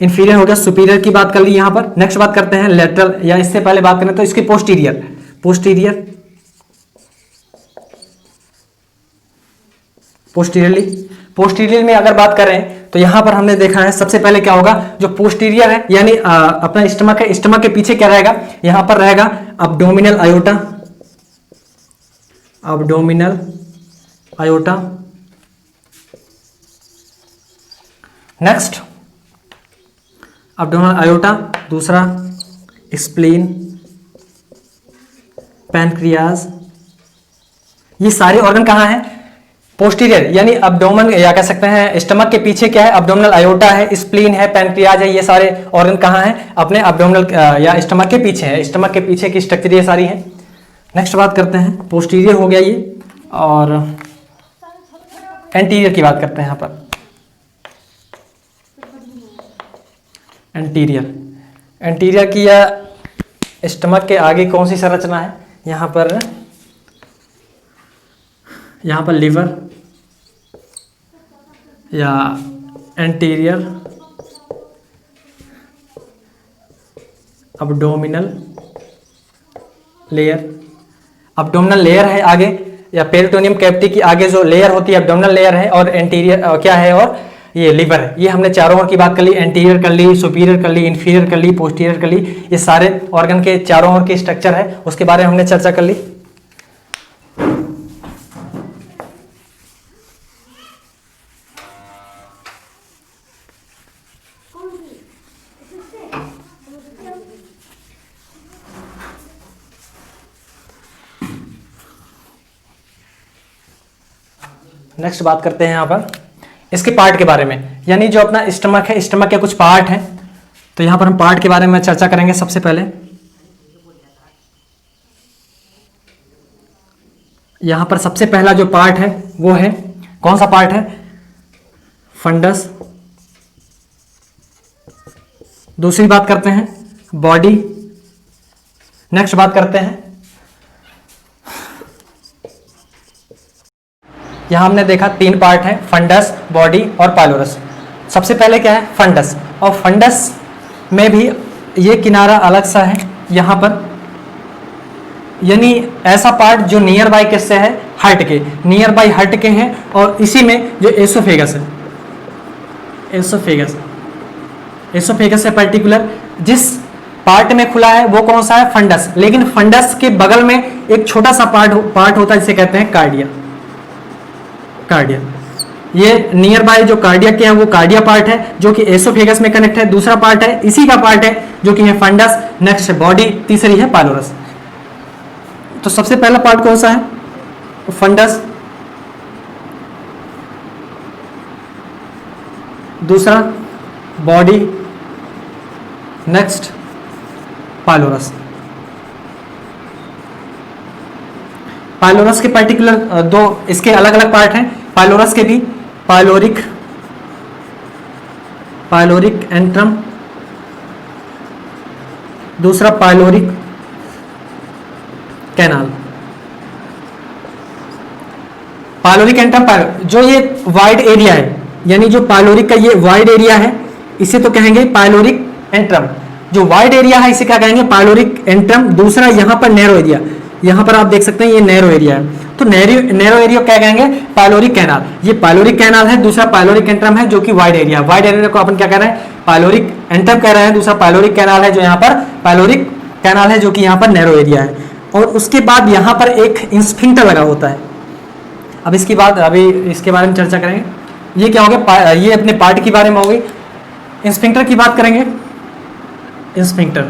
इंफीरियर हो गया, सुपीरियर की बात कर ली यहां पर। नेक्स्ट बात करते हैं लेटरल, या इससे पहले बात करें तो इसके पोस्टीरियर में अगर बात करें तो यहां पर हमने देखा है सबसे पहले क्या होगा, जो पोस्टीरियर है यानी अपना स्टमक है, स्टमक के पीछे क्या रहेगा, यहां पर रहेगा abdominal iota. Next abdominal iota, दूसरा स्प्लीन, पैनक्रियाज। ये सारे ऑर्गन कहां हैं, पोस्टीरियर यानी अब्डोमेन, या कह सकते हैं स्टमक के पीछे क्या है, अब्डोमिनल आयोटा है, स्प्लीन है, पैनक्रियाज है, ये सारे ऑर्गन कहाँ हैं, अपने अब्डोमिनल या स्टमक के पीछे है। स्टमक के पीछे की स्ट्रक्चर ये सारी है। नेक्स्ट बात करते हैं, पोस्टीरियर हो गया ये, और एंटीरियर की बात करते हैं। यहाँ पर एंटीरियर, एंटीरियर की या स्टमक के आगे कौन सी संरचना है, यहाँ पर लीवर या anterior abdominal layer. Abdominal layer है आगे, या पेरिटोनियम कैविटी की आगे जो लेयर होती है अब्डोमिनल लेयर है, और एंटीरियर क्या है, और ये लीवर है। ये हमने चारों ओर की बात कर ली, एंटीरियर कर ली, सुपीरियर कर ली, इन्फीरियर कर ली, पोस्टीरियर कर ली। ये सारे ऑर्गन के चारों ओर की स्ट्रक्चर है, उसके बारे में हमने चर्चा कर ली। नेक्स्ट बात करते हैं यहाँ पर इसके पार्ट के बारे में, यानी जो अपना स्टमक है, स्टमक के कुछ पार्ट हैं। तो यहाँ पर हम पार्ट के बारे में चर्चा करेंगे। सबसे पहले यहाँ पर सबसे पहला जो पार्ट है वो है, कौन सा पार्ट है, फंडस। दूसरी बात करते हैं बॉडी। नेक्स्ट बात करते हैं, यहां हमने देखा 3 पार्ट हैं, फंडस, बॉडी और पाइलोरस। सबसे पहले क्या है, फंडस। और फंडस में भी ये किनारा अलग सा है यहां पर, यानी ऐसा पार्ट जो नियर बाई किससे है, हार्ट के, नियर बाई हार्ट के हैं। और इसी में जो एसोफेगस है, एसोफेगस से पर्टिकुलर जिस पार्ट में खुला है वो कौन सा है, फंडस। लेकिन फंडस के बगल में एक छोटा सा पार्ट होता है जिसे कहते हैं कार्डिया। ये नियर बाय जो कार्डिया के है वो कार्डिया पार्ट है, जो कि एसोफेगस में कनेक्ट है। दूसरा पार्ट है इसी का पार्ट है जो कि है फंडस। नेक्स्ट बॉडी, तीसरी है पाइलोरस। तो सबसे पहला पार्ट कौन सा है, फंडस। दूसरा बॉडी, नेक्स्ट पाइलोरस। पाइलोरस के पर्टिकुलर दो इसके अलग अलग पार्ट हैं। पाइलोरस के भी पाइलोरिक एंट्रम, दूसरा पाइलोरिक कैनाल। पाइलोरिक एंट्रम, जो ये वाइड एरिया है, यानी जो पाइलोरिक का ये वाइड एरिया है इसे तो कहेंगे पाइलोरिक एंट्रम। जो वाइड एरिया है इसे क्या कहेंगे, पाइलोरिक एंट्रम। दूसरा यहां पर नैरो एरिया, यहां पर आप देख सकते हैं ये नैरो एरिया है, तो नैरो एरिया क्या कहेंगे, पाइलोरिक कैनाल। ये पाइलोरिक कैनाल है, दूसरा पाइलोरिक एंट्रम है जो कि वाइड एरिया। वाइड एरिया को अपन क्या कह रहे हैं, पाइलोरिक एंट्रम कह रहे हैं। दूसरा पाइलोरिक कैनाल है जो यहाँ पर पाइलोरिक कैनाल है जो कि यहाँ पर नैरो एरिया है। और उसके बाद यहाँ पर एक इंस्फिंक्टर लगा होता है। अब इसकी बात, अभी इसके बारे में चर्चा करेंगे। ये क्या हो गया, ये अपने पार्ट के बारे में हो गई। इंस्फिंक्टर की बात करेंगे। इंस्फिंक्टर,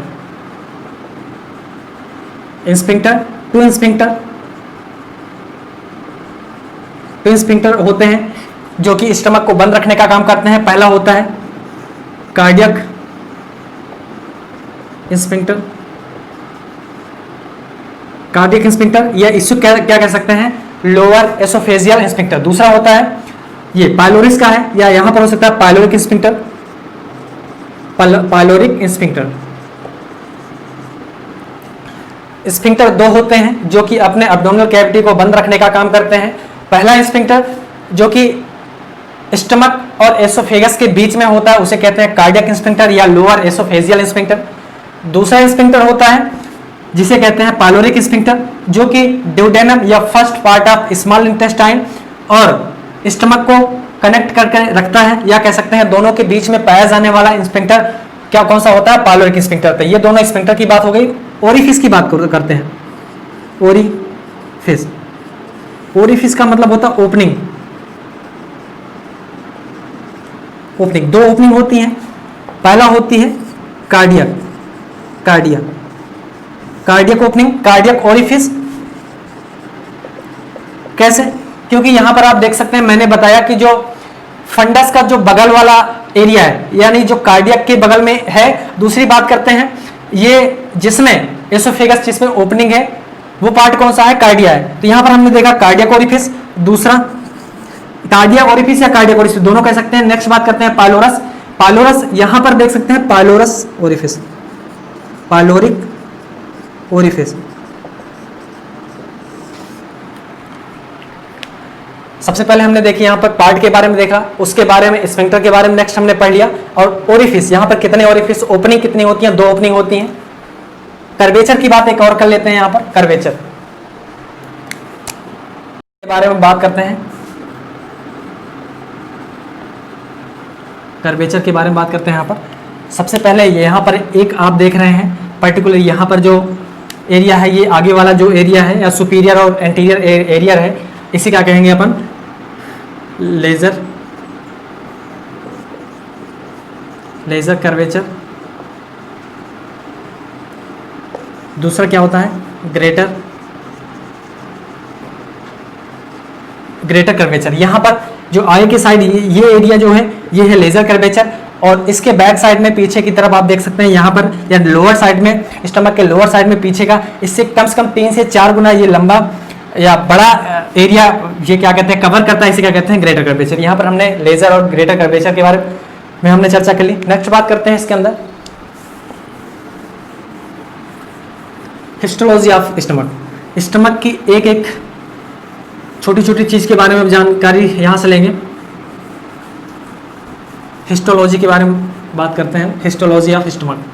टू इंस्फिंक्टर होते हैं जो कि स्टमक को बंद रखने का काम करते हैं। पहला होता है कार्डियक इंस्फिंक्टर, या इसको क्या कह सकते हैं, लोअर एसोफेजियल इंस्फिंक्टर। दूसरा होता है ये पाइलोरिस का है, या यहां पर हो सकता है पाइलोरिक इंस्फिंक्टर। स्फिंक्टर 2 होते हैं जो कि अपने एब्डोमिनल कैविटी को बंद रखने का काम करते हैं। पहला स्फिंक्टर जो कि स्टमक और एसोफेगस के बीच में होता है उसे कहते हैं कार्डियक स्फिंक्टर या लोअर एसोफेजियल स्फिंक्टर। दूसरा स्फिंक्टर होता है जिसे कहते हैं पाइलोरिक स्फिंक्टर, जो कि ड्यूडेनम या first part of small intestine और स्टमक को कनेक्ट करके रखता है, या कह सकते हैं दोनों के बीच में पाया जाने वाला स्फिंक्टर क्या कौन सा होता है, पाइलोरिक स्फिंक्टर। तो ये दोनों स्फिंक्टर की बात हो गई। ओरिफिस की बात करते हैं। ओरिफिस का मतलब होता है ओपनिंग। 2 ओपनिंग होती हैं। पहला होती है कार्डियक ओपनिंग, कार्डियक ओरिफिस। कैसे, क्योंकि यहाँ पर आप देख सकते हैं मैंने बताया कि जो फंडस का जो बगल वाला एरिया है यानी जो कार्डियक के बगल में है। दूसरी बात करते हैं ये जिसमें एसोफेगस जिसमें ओपनिंग है वो पार्ट कौन सा है, कार्डिया है। तो यहाँ पर हमने देखा कार्डियक ओरिफिस, दूसरा कार्डियक ओरिफिस या कार्डियक ओरिफिस दोनों कह सकते हैं। नेक्स्ट बात करते हैं पाइलोरस। पाइलोरस यहाँ पर देख सकते हैं पाइलोरस ओरिफिस, पाइलोरिक ओरिफिस। सबसे पहले हमने देखी यहाँ पर पार्ट के बारे में देखा, उसके बारे में स्फिंक्टर के बारे में नेक्स्ट हमने पढ़ लिया। और ओरिफिस यहाँ पर कितने ओरिफिस, ओपनिंग कितनी होती है, 2 ओपनिंग होती हैं। कर्वेचर की बात एक और कर लेते हैं। यहाँ पर कर्वेचर के बारे में बात करते हैं। कर्वेचर के बारे में बात करते हैं। यहाँ पर सबसे पहले यहाँ पर एक आप देख रहे हैं पर्टिकुलर यहाँ पर जो एरिया है ये आगे वाला जो एरिया है या सुपीरियर और एंटीरियर एरिया है इसे क्या कहेंगे अपन, लेजर, लेजर कर्वेचर। दूसरा क्या होता है, ग्रेटर, ग्रेटर कर्वेचर। यहाँ पर जो आगे की साइड ये एरिया जो है ये है लेजर कर्वेचर, और इसके बैक साइड में पीछे की तरफ आप देख सकते हैं यहाँ पर या लोअर साइड में, स्टमक के लोअर साइड में पीछे का इससे कम से कम 3 से 4 गुना ये लंबा या बड़ा एरिया ये क्या कहते हैं कवर करता है, इसे क्या कहते हैं, ग्रेटर कर्वेचर। यहाँ पर हमने लेजर और ग्रेटर कर्वेचर के बारे में हमने चर्चा कर ली। नेक्स्ट बात करते हैं इसके अंदर हिस्टोलॉजी ऑफ स्टमक। स्टमक की एक एक छोटी छोटी चीज के बारे में जानकारी यहां से लेंगे। हिस्टोलॉजी के बारे में बात करते हैं, histology of stomach.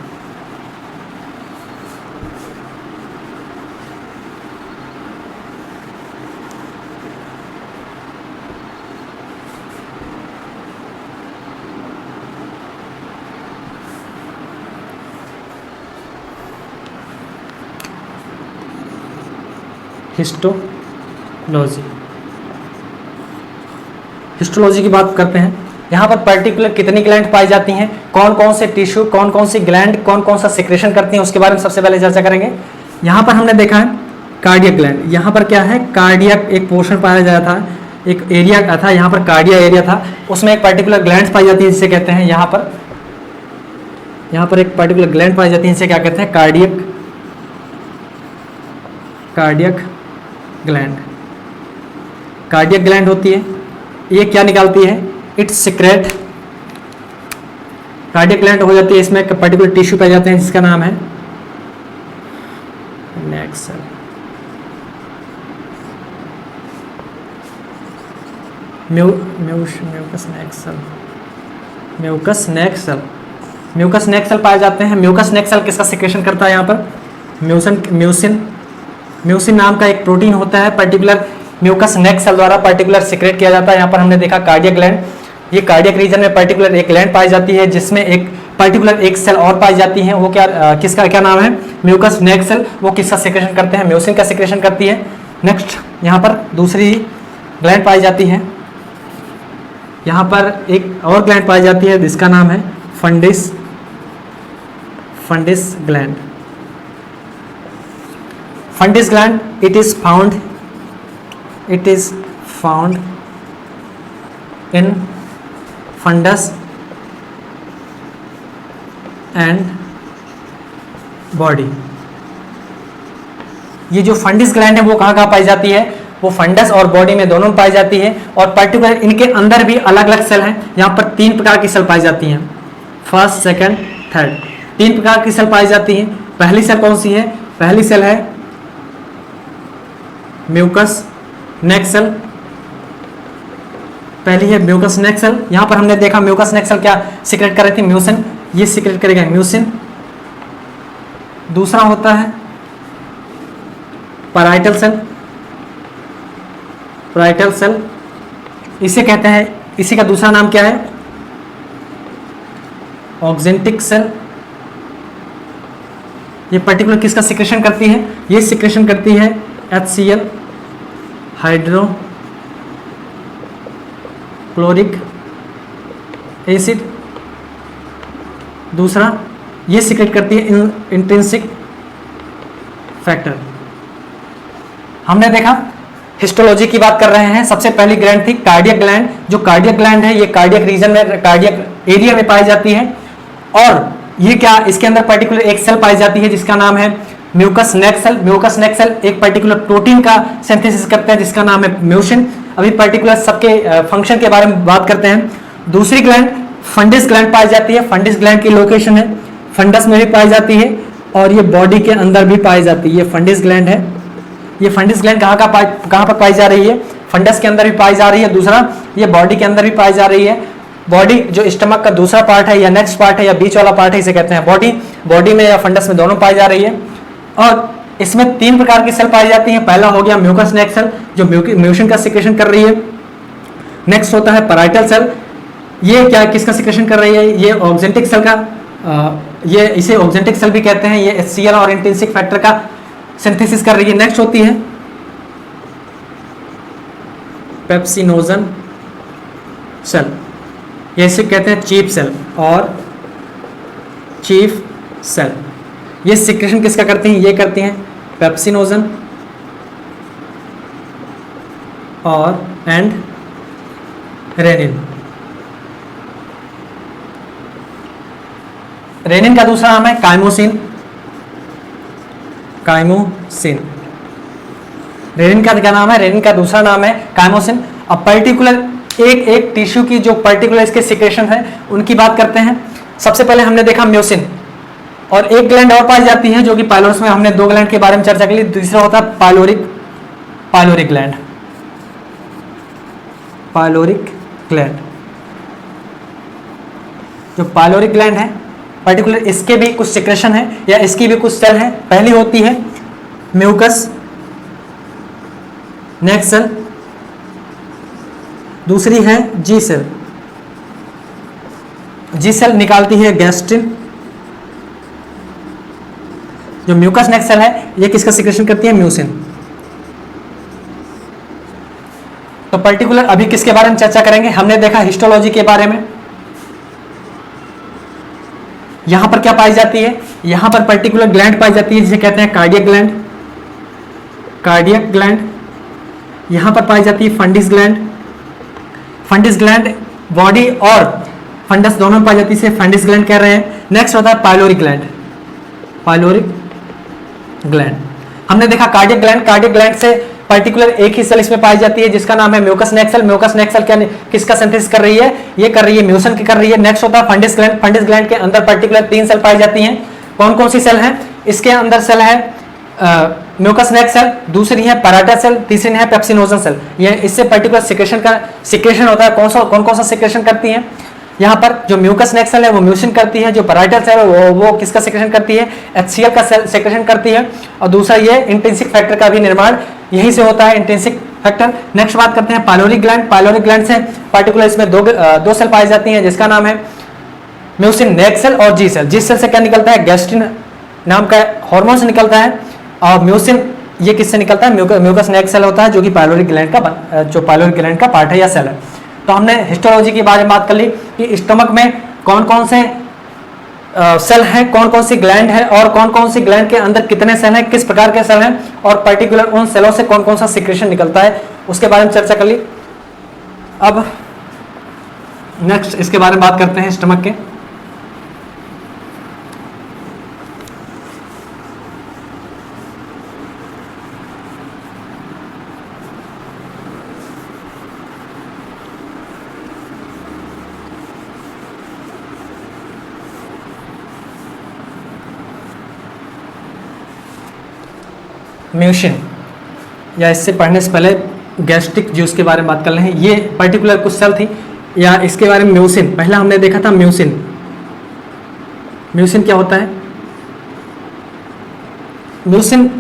Histology, histology की बात करते हैं। यहाँ पर पर्टिकुलर कितनी ग्लैंड पाई जाती हैं, कौन कौन से टिश्यू, कौन कौन सी ग्लैंड कौन कौन सा सिक्रेशन करती हैं, उसके बारे में सबसे पहले चर्चा करेंगे। यहाँ पर हमने देखा है कार्डियक ग्लैंड। यहाँ पर क्या है, कार्डियक एक पोर्शन पाया जाता था, एक एरिया था, यहाँ पर कार्डिया एरिया था, उसमें एक पर्टिकुलर ग्लैंड पाई जाती है जिसे कहते हैं यहाँ पर एक पर्टिकुलर ग्लैंड पाई जाती है जिसे क्या कहते हैं, cardiac, cardiac gland. Cardiac gland होती है, ये क्या निकालती है, इट्स सिक्रेट। कार्डियक ग्लैंड हो जाती है, इसमें एक पर्टिकुलर टिश्यू पाए जाते हैं जिसका नाम है neck cell. Mucus neck cell, mucus neck cell, mucus neck cell पाए जाते हैं। म्यूकस नेक्सल किसका सिक्रेशन करता है, यहाँ पर म्यूसिन, म्यूसिन नाम का एक प्रोटीन होता है पर्टिकुलर म्यूकस नेक्सल द्वारा पर्टिकुलर सिक्रेट किया जाता है। यहाँ पर हमने देखा कार्डियक ग्लैंड, ये कार्डियक रीजन में पर्टिकुलर एक ग्लैंड पाई जाती है जिसमें एक पर्टिकुलर एक सेल और पाई जाती है, वो क्या किसका क्या नाम है, म्यूकस नेक्सल। वो किसका सिक्रेशन करते हैं, म्यूसिन का सिक्रेशन करती है। नेक्स्ट यहाँ पर दूसरी ग्लैंड पाई जाती है, यहाँ पर एक और ग्लैंड पाई जाती है जिसका नाम है fundus, fundus gland. Fundus gland it is found in fundus and body। ये जो फंडिस ग्लैंड है वो कहाँ कहाँ पाई जाती है, वो फंडस और बॉडी में दोनों में पाई जाती है। और पर्टिकुलर इनके अंदर भी अलग अलग सेल हैं। यहाँ पर 3 प्रकार की सेल पाई जाती हैं, फर्स्ट, सेकंड, थर्ड, 3 प्रकार की सेल पाई जाती हैं। पहली सेल कौन सी है, पहली सेल है म्यूकस नेक्सल, पहली है म्यूकस नेक्सल। यहां पर हमने देखा म्यूकस नेक्सल क्या सीक्रेट कर रही थी, म्यूसिन, ये सीक्रेट करेगा म्यूसिन। दूसरा होता है पैराइटल सेल, पैराइटल सेल इसे कहते हैं, इसी का दूसरा नाम क्या है, ऑक्जेंटिक सेल। ये पर्टिकुलर किसका सिक्रेशन करती है, ये सिक्रेशन करती है HCl, हाइड्रोक्लोरिक एसिड। दूसरा ये सिक्रेट करती है इंट्रिंसिक फैक्टर। हमने देखा हिस्टोलॉजी की बात कर रहे हैं। सबसे पहली ग्लैंड थी कार्डियक ग्लैंड। जो कार्डियक ग्लैंड है ये कार्डियक रीजन में, कार्डियक एरिया में पाई जाती है। और ये क्या, इसके अंदर पर्टिकुलर एक सेल पाई जाती है जिसका नाम है mucus neck cell. Mucus neck cell एक पर्टिकुलर प्रोटीन का सिंथेसिस करते हैं जिसका नाम है म्यूसिन। अभी पर्टिकुलर सबके फंक्शन के बारे में बात करते हैं। दूसरी ग्लैंड फंडिस ग्लैंड पाई जाती है। फंडिस ग्लैंड की लोकेशन है फंडस में भी पाई जाती है और ये बॉडी के अंदर भी पाई जाती है। ये फंडिस ग्लैंड है। ये फंडिस ग्लैंड कहाँ पर पाई जा रही है? फंडस के अंदर भी पाई जा रही है। दूसरा ये बॉडी के अंदर भी पाई जा रही है। बॉडी जो स्टमक का दूसरा पार्ट है या नेक्स्ट पार्ट है या बीच वाला पार्ट है, इसे कहते हैं बॉडी। बॉडी में या फंडस में दोनों पाई जा रही है। और इसमें 3 प्रकार की सेल पाई जाती हैं। पहला हो गया म्यूकस नेक सेल जो म्यूसिन का सिक्रेशन कर रही है। नेक्स्ट होता है पैराइटल सेल। ये क्या, किसका सिक्रेशन कर रही है? ये ऑक्जेंटिक सेल का, ये इसे ऑक्जेंटिक सेल भी कहते हैं। ये HCl और इंट्रिंसिक फैक्टर का सिंथेसिस कर रही है। नेक्स्ट होती है पेप्सिनोजन सेल। ये इसे कहते हैं चीफ सेल और चीफ सेल। ये सिक्रेशन किसका करती हैं? ये करती हैं पेप्सिनोजन और एंड रेनिन। रेनिन का दूसरा नाम है काइमोसिन। काइमोसिन रेनिन का क्या नाम है? रेनिन का दूसरा नाम है काइमोसिन। अब पर्टिकुलर एक टिश्यू की जो पर्टिकुलर इसके सिक्रेशन है उनकी बात करते हैं। सबसे पहले हमने देखा म्यूसिन और एक ग्लैंड और पाई जाती है जो कि पाइलोरस में हमने 2 ग्लैंड के बारे में चर्चा की। दूसरा होता है पाइलोरिक ग्लैंड। पाइलोरिक ग्लैंड, जो पाइलोरिक ग्लैंड है पर्टिकुलर इसके भी कुछ सिक्रेशन है या इसकी भी कुछ सेल है। पहली होती है म्यूकस नेक सेल, दूसरी है जी सेल। जी सेल निकालती है गैस्ट्रिन। जो म्यूकस नेक सेल है ये किसका सिक्रेशन करती है? म्यूसिन। तो पर्टिकुलर अभी किसके बारे में चर्चा करेंगे? हमने देखा हिस्टोलॉजी के बारे में। यहां पर क्या पाई जाती है? यहां पर पर्टिकुलर ग्लैंड पाई जाती है जिसे कहते हैं कार्डियक ग्लैंड। कार्डियक ग्लैंड यहां पर पाई जाती है फंडिस ग्लैंड। फंडिस ग्लैंड बॉडी और फंडस दोनों में पाई जाती है, इसे फंडिस ग्लैंड कह रहे हैं। नेक्स्ट होता है पाइलोरिक ग्लैंड। पाइलोरिक ग्लैंड हमने देखा कार्डियक ग्लैंड। कार्डियक ग्लैंड से पर्टिकुलर एक ही सेल इसमें पाई जाती है जिसका नाम है mucus neck cell. Mucus neck cell क्या किसका सिंथेसिस कर रही है? ये कर रही है म्यूसिन की कर रही है। नेक्स्ट होता है फंडिस ग्लैंड। फंडिस ग्लैंड के अंदर पर्टिकुलर 3 सेल पाई जाती हैं। कौन कौन सी सेल है? इसके अंदर सेल है म्यूकस नेक सेल, दूसरी है पैराइटल सेल, तीसरी है पेप्सिनोजन सेल। ये इससे पर्टिकुलर सिक्रेशन होता है। कौन कौन सा सिक्रेशन करती है? यहाँ पर जो म्यूकस नेक सेल है वो म्यूसिन करती है। जो पैराइटल सेल है वो किसका सिक्रेशन करती है? HCl का सिक्रेशन करती है। और दूसरा ये इंट्रिंसिक फैक्टर का भी निर्माण यहीं से होता है, इंट्रिंसिक फैक्टर। नेक्स्ट बात करते हैं पाइलोरिक ग्लैंड। पाइलोरिक ग्लैंड से पर्टिकुलर इसमें दो सेल पाई जाती हैं जिसका नाम है म्यूसिन नेक सेल और जी सेल। जी सेल से क्या निकलता है? गैस्ट्रिन नाम का हार्मोन से निकलता है। और म्यूसिन ये किससे निकलता है? म्यूकस नेक सेल होता है जो कि पाइलोरिक ग्लैंड का पार्ट है या सेल है। तो हमने हिस्टोलॉजी के बारे में बात कर ली कि स्टमक में कौन कौन से सेल हैं, कौन कौन सी ग्लैंड है और कौन कौन सी ग्लैंड के अंदर कितने सेल हैं, किस प्रकार के सेल हैं और पर्टिकुलर उन सेलों से कौन कौन सा सिक्रेशन निकलता है, उसके बारे में चर्चा कर ली। अब नेक्स्ट इसके बारे में बात करते हैं स्टमक के। म्यूसिन या इससे पढ़ने से पहले गैस्ट्रिक जूस के बारे में बात कर रहे हैं। ये पर्टिकुलर कुछ सेल थी या इसके बारे में म्यूसिन। पहला हमने देखा था म्यूसिन। म्यूसिन क्या होता है? म्यूसिन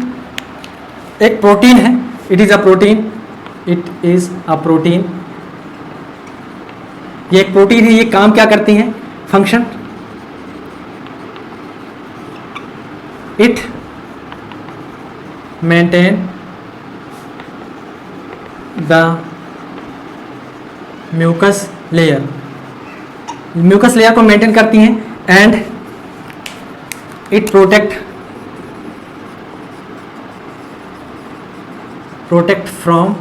एक प्रोटीन है। It is a protein. It is a protein. ये एक प्रोटीन है। ये काम क्या करती है? Function it maintain the mucus layer। Mucus layer को मेंटेन करती हैं and it protect from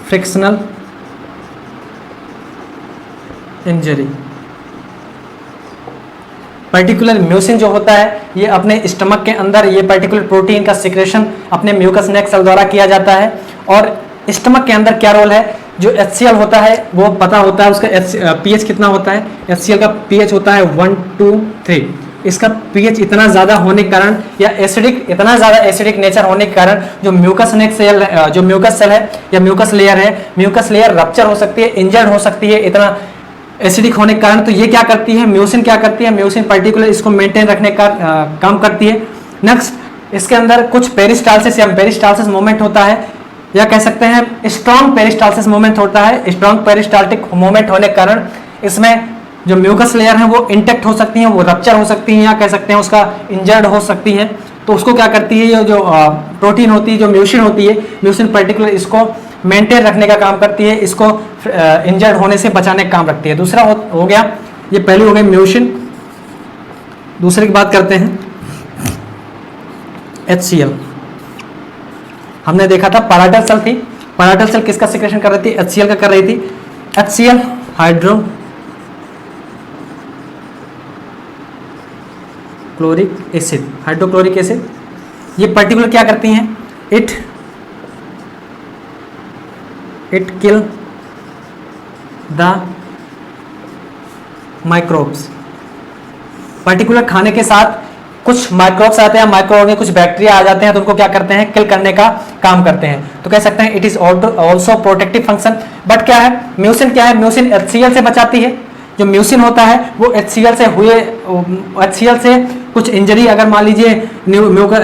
frictional injury. Particular mucin जो होता है ये अपने स्टमक के अंदर ये पर्टिकुलर प्रोटीन का सिक्रेशन अपने म्यूकस नेक सेल द्वारा किया जाता है। और स्टमक के अंदर क्या रोल है, जो HCl होता है वो पता होता है उसका pH कितना होता है। HCl का pH होता है 1 2 3। इसका pH इतना ज़्यादा होने के कारण या इतना ज़्यादा एसिडिक नेचर होने के कारण जो म्यूकस नेक सेल जो म्यूकस सेल है या म्यूकस लेयर रप्चर हो सकती है, इंजर्ड हो सकती है इतना एसिडिक होने के कारण। तो ये क्या करती है, म्यूसिन क्या करती है, म्यूसिन पर्टिकुलर इसको मेंटेन रखने का काम करती है। नेक्स्ट इसके अंदर कुछ पेरिस्टालसिस या पेरिस्टालसिस मूवमेंट होता है, या कह सकते हैं स्ट्रॉन्ग पेरिस्टालसिस मूवमेंट होता है। स्ट्रॉन्ग पेरिस्टाल्टिक मूवमेंट होने के कारण इसमें जो म्यूकस लेयर है वो इंटेक्ट हो सकती हैं, वो रप्चर हो सकती हैं, या कह सकते हैं उसका इंजर्ड हो सकती हैं। तो उसको क्या करती है, ये जो प्रोटीन होती है, जो म्यूसिन होती है, म्यूसिन पर्टिकुलर इसको मेंटेन रखने का काम करती है, इसको इंजर्ड होने से बचाने का काम रखती है। दूसरा हो गया, ये पहली हो गई म्यूसिन। दूसरे की बात करते हैं HCl। हमने देखा था पैराइटल सेल थी, पैराइटल सेल किसका सिक्रेशन कर रही थी, HCl का कर रही थी। HCl हाइड्रोक्लोरिक एसिड ये पर्टिकुलर क्या करती हैं, it kill the microbes. Particular खाने के साथ कुछ माइक्रोब्स आते हैं, माइक्रो ऑर्गेनिज्म कुछ बैक्टीरिया आ जाते हैं, तो उनको क्या करते हैं, किल करने का काम करते हैं। तो कह सकते हैं it is also protective function. But क्या है, म्यूसिन क्या है, म्यूसिन HCl से बचाती है। जो म्यूसिन होता है वो HCl से कुछ इंजरी अगर मान लीजिए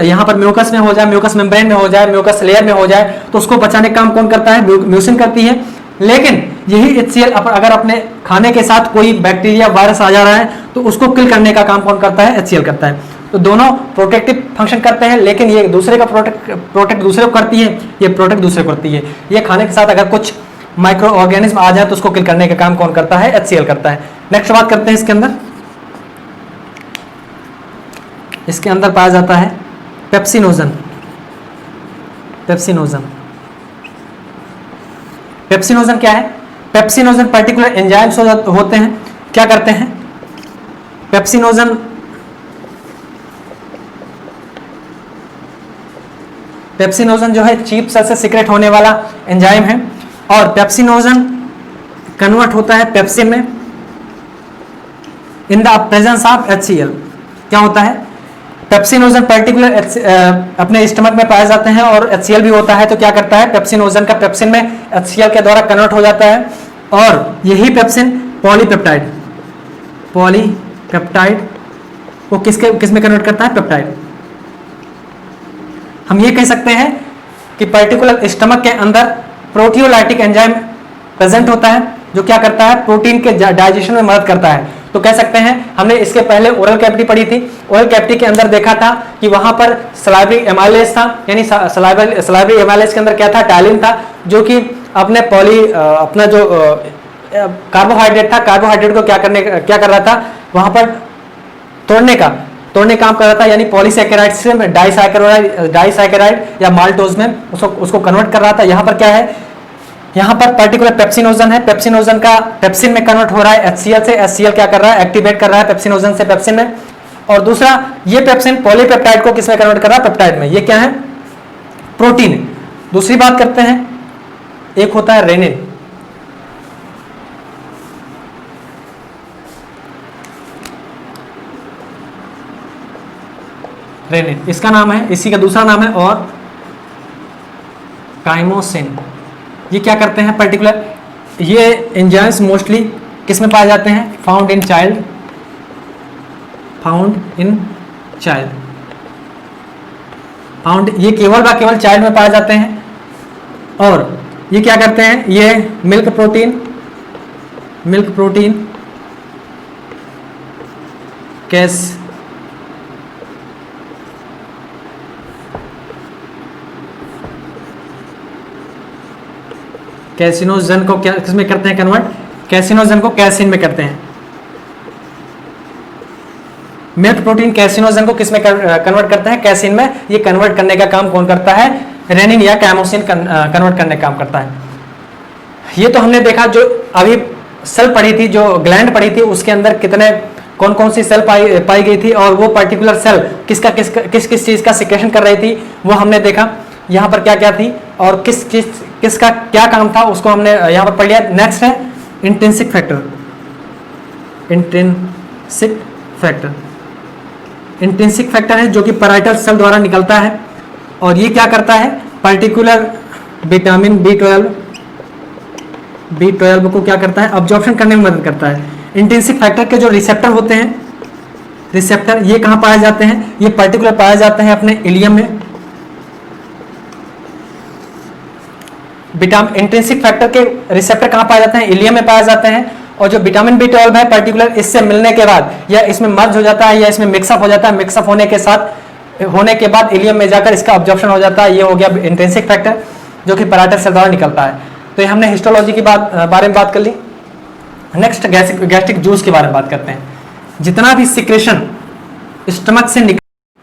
यहाँ पर म्यूकस में हो जाए, म्यूकस मेम्ब्रेन में हो जाए, म्यूकस लेयर में हो जाए, तो उसको बचाने का काम कौन करता है, म्यूसिन करती है। लेकिन यही HCl अगर अपने खाने के साथ कोई बैक्टीरिया वायरस आ जा रहा है तो उसको किल करने का काम कौन करता है, HCl करता है। तो दोनों प्रोटेक्टिव फंक्शन करते हैं, लेकिन ये दूसरे का प्रोटेक्ट दूसरे को करती है, ये प्रोटेक्ट दूसरे को करती है। ये खाने के साथ अगर कुछ माइक्रो ऑर्गेनिज्म आ जाए तो उसको किल करने का काम कौन करता है, HCl करता है। नेक्स्ट बात करते हैं इसके अंदर पाया जाता है पेप्सिनोजन। पेप्सिनोजन क्या है, पेप्सिनोजन पर्टिकुलर एंजाइम्स होते हैं, क्या करते हैं, पेप्सिनोजन जो है चीफ सेल से सीक्रेट होने वाला एंजाइम है। और पेप्सिनोजन कन्वर्ट होता है पेप्सिन में in the presence of HCl। क्या होता है, पेप्सिनोजन पर्टिकुलर अपने स्टमक में पाए जाते हैं और HCl भी होता है। तो क्या करता है, पेप्सिनोजन का पेप्सिन में HCl के द्वारा कन्वर्ट हो जाता है, और यही पेप्सिन पॉलीपेप्टाइड को किस में कन्वर्ट करता है, पेप्टाइड। हम ये कह सकते हैं कि पर्टिकुलर स्टमक के अंदर प्रोटियोलाइटिक एंजाइम प्रेजेंट होता है, जो क्या करता है, प्रोटीन के डाइजेशन में मदद करता है। तो कह सकते हैं, हमने इसके पहले ओरल कैविटी पढ़ी थी, ओरल कैविटी के अंदर देखा था कि वहां पर सलाइवरी एमाइलेज था, यानी सलाइवरी एमाइलेज के अंदर क्या था, टालिन था, जो कि अपना जो कार्बोहाइड्रेट था, कार्बोहाइड्रेट को क्या कर रहा था, वहां पर तोड़ने काम कर रहा था, यानी पॉलीसैकेराइड से डाइसैकेराइड या माल्टोज में उसको कन्वर्ट कर रहा था। यहाँ पर क्या है, यहाँ पर पर्टिकुलर पेप्सिनोजन है, पेप्सिनोजन का पेप्सिन में कन्वर्ट हो रहा है HCl से। HCl क्या कर रहा है, एक्टिवेट कर रहा है पेप्सिनोजन से पेप्सिन में। और दूसरा, ये पेप्सिन पॉलीपेप्टाइड को किसमें कन्वर्ट कर रहा है, पेप्टाइड में। ये क्या है, प्रोटीन। दूसरी बात करते हैं, एक होता है रेनिन। इसका नाम है, इसी का दूसरा नाम है और काइमोसिन। ये क्या करते हैं, पर्टिकुलर ये एंजाइम्स मोस्टली किस में पाए जाते हैं, फाउंड इन चाइल्ड। ये केवल चाइल्ड में पाए जाते हैं। और ये क्या करते हैं, ये मिल्क प्रोटीन कैसिनोजन को क्या किसमें करते हैं कन्वर्ट, कैसिनोजन को कैसिन में करते हैं। मिल्क प्रोटीन कैसिनोजन को किस में कन्वर्ट करते हैं? कैसिन में। ये कन्वर्ट करने का काम कौन करता है? रेनिन या कैमोसिन कन्वर्ट करने का काम करता है। ये तो हमने देखा, जो अभी सेल पढ़ी थी, जो ग्लैंड पढ़ी थी, उसके अंदर कितने कौन कौन सी सेल पाई गई थी और वो पर्टिकुलर सेल किस किस चीज का सिक्रेशन कर रही थी, वो हमने देखा। यहाँ पर क्या क्या थी और किसका क्या काम था, उसको हमने यहाँ पर पढ़ लिया। नेक्स्ट है intrinsic factor. Intrinsic factor, intrinsic factor है जो कि पैराइटल सेल द्वारा निकलता है और ये क्या करता है? पर्टिकुलर विटामिन B12 को क्या करता है? अब्जॉर्प्शन करने में मदद करता है। इंट्रिंसिक फैक्टर के जो रिसेप्टर होते हैं, रिसेप्टर ये कहाँ पाए जाते हैं? ये पर्टिकुलर पाए जाते हैं अपने इलियम में। इंट्रिंसिक फैक्टर के रिसेप्टर कहाँ पाए जाते हैं? इलियम में पाए जाते हैं। और जो विटामिन B12 है पर्टिकुलर इससे मिलने के बाद या इसमें मर्ज हो जाता है या इसमें मिक्सअप हो जाता है, मिक्सअप होने के बाद इलियम में जाकर इसका अब्जॉर्प्शन हो जाता है। ये हो गया इंट्रिंसिक फैक्टर जो कि पैराइटल सेल द्वारा निकलता है। तो ये हमने हिस्टोलॉजी की बारे में बात कर ली। नेक्स्ट गैस्ट्रिक जूस के बारे में बात करते हैं। जितना भी सिक्रेशन स्टमक से निकल,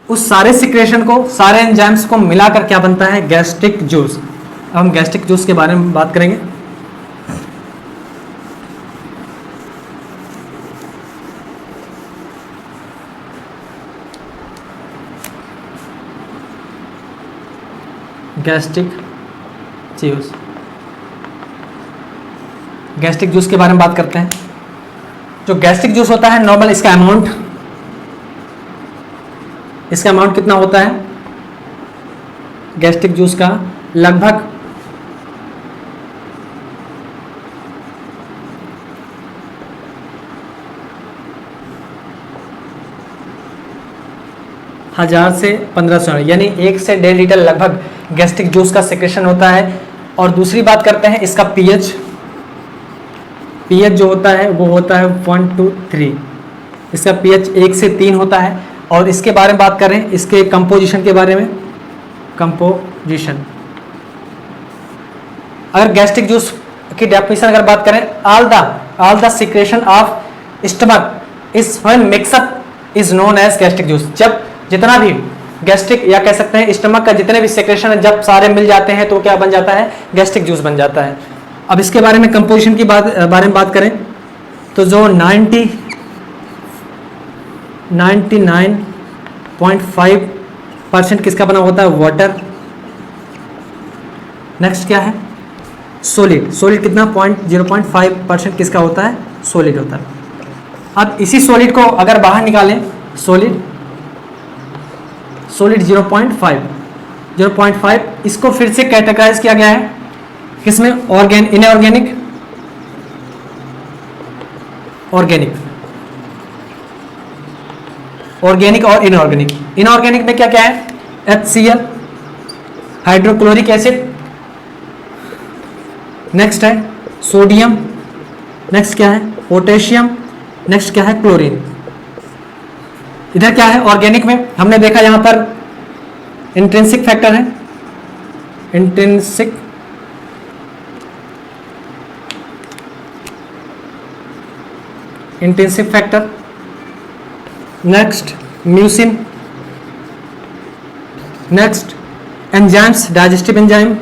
उस सारे सिक्रेशन को, सारे एंजाइम्स को मिलाकर क्या बनता है? Gastric juice. अब हम गैस्ट्रिक जूस के बारे में बात करेंगे। गैस्ट्रिक जूस के बारे में बात करते हैं। जो गैस्ट्रिक जूस होता है नॉर्मल, इसका अमाउंट कितना होता है? गैस्ट्रिक जूस का लगभग 1000 से 1500 यानी 1 से 1.5 लीटर लगभग गैस्ट्रिक जूस का सिक्रेशन होता है। और दूसरी बात करते हैं इसका पीएच जो होता है वो होता है 1 to 3। इसका पीएच 1 से 3 होता है। और इसके बारे में बात करें, इसके कंपोजिशन के बारे में, कंपोजिशन, अगर गैस्ट्रिक जूस की डेफिनेशन अगर बात करें, all the secretion of stomach is when mix up is known as gastric juice. जब जितना भी गैस्ट्रिक या कह सकते हैं स्टमक का जितने भी सेक्रेशन है, जब सारे मिल जाते हैं तो क्या बन जाता है? गैस्ट्रिक जूस बन जाता है। अब इसके बारे में कंपोजिशन की बारे में बात करें तो जो 99.5% किसका बना होता है? वाटर। नेक्स्ट क्या है? सॉलिड कितना? 0.5% किसका होता है? सॉलिड होता है। अब इसी सॉलिड को अगर बाहर निकालें, सॉलिड 0.5, इसको फिर से कैटेगराइज किया गया है किसमें? इनऑर्गेनिक, ऑर्गेनिक और इनऑर्गेनिक। इनऑर्गेनिक में क्या क्या है? HCl, हाइड्रोक्लोरिक एसिड, नेक्स्ट है सोडियम, नेक्स्ट क्या है? पोटेशियम, नेक्स्ट क्या है? क्लोरीन। इधर क्या है? ऑर्गेनिक में हमने देखा यहां पर इंट्रिंसिक फैक्टर है, intrinsic factor, next mucin, next enzymes, digestive enzyme,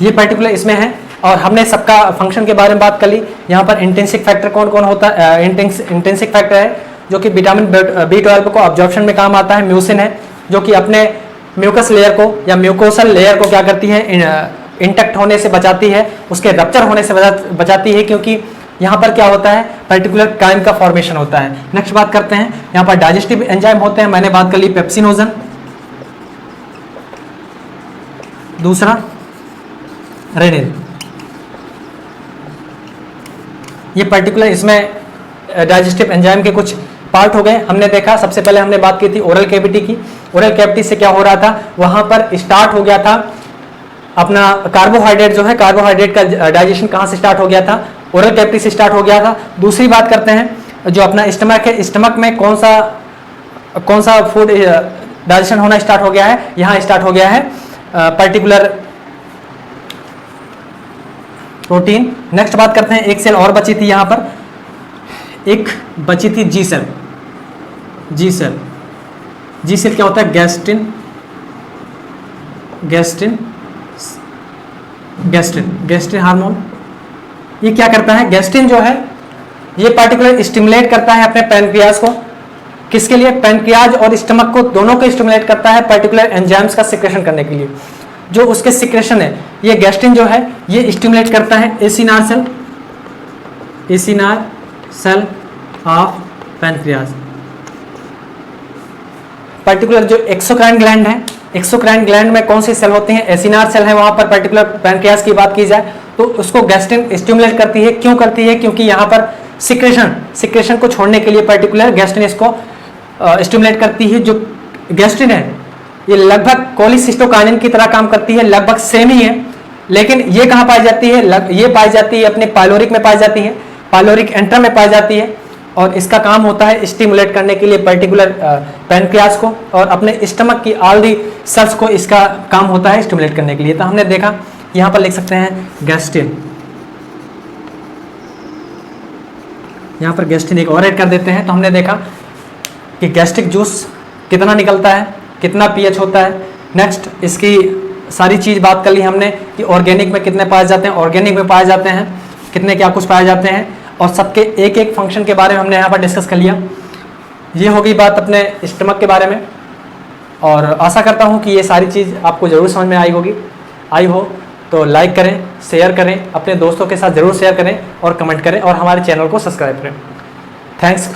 ये पर्टिकुलर इसमें है। और हमने सबका फंक्शन के बारे में बात कर ली। यहाँ पर इंट्रिंसिक फैक्टर कौन कौन होता है? इंट्रिंसिक फैक्टर है जो कि विटामिन B12 को अब्जॉर्प्शन में काम आता है। म्यूसिन है जो कि अपने म्यूकस लेयर को या म्यूकोसल लेयर को क्या करती है? इंटैक्ट होने से बचाती है, उसके रप्चर होने से बचाती है, क्योंकि यहाँ पर क्या होता है? पर्टिकुलर काइम का फॉर्मेशन होता है। नेक्स्ट बात करते हैं, यहाँ पर डाइजेस्टिव एंजाइम होते हैं। मैंने बात कर ली पेप्सिनोजन, दूसरा रेनिन। ये पर्टिकुलर इसमें डाइजेस्टिव एंजाइम के कुछ पार्ट हो गए। हमने देखा, सबसे पहले हमने बात की थी ओरल कैविटी की। ओरल कैविटी से क्या हो रहा था? वहां पर स्टार्ट हो गया था अपना कार्बोहाइड्रेट जो है, कार्बोहाइड्रेट का डाइजेशन कहाँ से स्टार्ट हो गया था? ओरल कैविटी से स्टार्ट हो गया था। दूसरी बात करते हैं जो अपना स्टमक है, स्टमक में कौन सा फूड डाइजेशन होना स्टार्ट हो गया है? यहाँ स्टार्ट हो गया है पर्टिकुलर प्रोटीन। नेक्स्ट बात करते हैं, एक सेल और बची थी यहाँ पर, एक बची थी जी सेल। जी सेल, जी सेल क्या होता है? Gastrin, gastrin, gastrin, gastrin hormone. ये क्या करता है? गैस्ट्रिन जो है ये पार्टिकुलर स्टिमुलेट करता है अपने पैनक्रियाज को। किसके लिए? पैनक्रियाज और स्टमक को, दोनों को स्टिमुलेट करता है पर्टिकुलर एंजाइम्स का सिक्रेशन करने के लिए। जो उसके सिक्रेशन है, ये गैस्ट्रिन जो है ये स्टिमुलेट करता है acinar cell, acinar cell of pancreas. Particular जो एक्सोक्राइन ग्लैंड है, एक्सोक्राइन ग्लैंड में कौन सी सेल होती हैं? एसिनार सेल है वहां पर। पर्टिकुलर पैनक्रियाज की बात की जाए तो उसको गैस्ट्रिन स्टिमुलेट करती है। क्यों करती है? क्योंकि यहाँ पर सिक्रेशन को छोड़ने के लिए पर्टिकुलर गैस्ट्रिन इसको स्टिमुलेट करती है। जो गैस्ट्रिन है ये लगभग कोलिसिस्टोकाइनिन की तरह काम करती है, लगभग सेम ही है, लेकिन ये कहाँ पाई जाती है? ये पाई जाती है अपने पाइलोरिक में पाई जाती है, पाइलोरिक एंट्रम में पाई जाती है। और इसका काम होता है स्टिमुलेट करने के लिए पर्टिकुलर पैनक्रियाज को, और अपने स्टमक की ऑल दी सेल्स को इसका काम होता है स्टिमुलेट करने के लिए। तो हमने देखा, यहाँ पर लिख सकते हैं गैस्ट्रिन, यहाँ पर गैस्ट्रिन एक और ऐड कर देते हैं। तो हमने देखा कि गैस्ट्रिक जूस कितना निकलता है, कितना पीएच होता है। नेक्स्ट इसकी सारी चीज़ बात कर ली हमने कि ऑर्गेनिक में कितने पाए जाते हैं, ऑर्गेनिक में पाए जाते हैं कितने, क्या कुछ पाए जाते हैं, और सबके एक एक फंक्शन के बारे में हमने यहाँ पर डिस्कस कर लिया। ये हो गई बात अपने स्टमक के बारे में, और आशा करता हूँ कि ये सारी चीज़ आपको ज़रूर समझ में आई होगी। आई हो तो लाइक करें, शेयर करें, अपने दोस्तों के साथ ज़रूर शेयर करें और कमेंट करें, और हमारे चैनल को सब्सक्राइब करें। थैंक्स।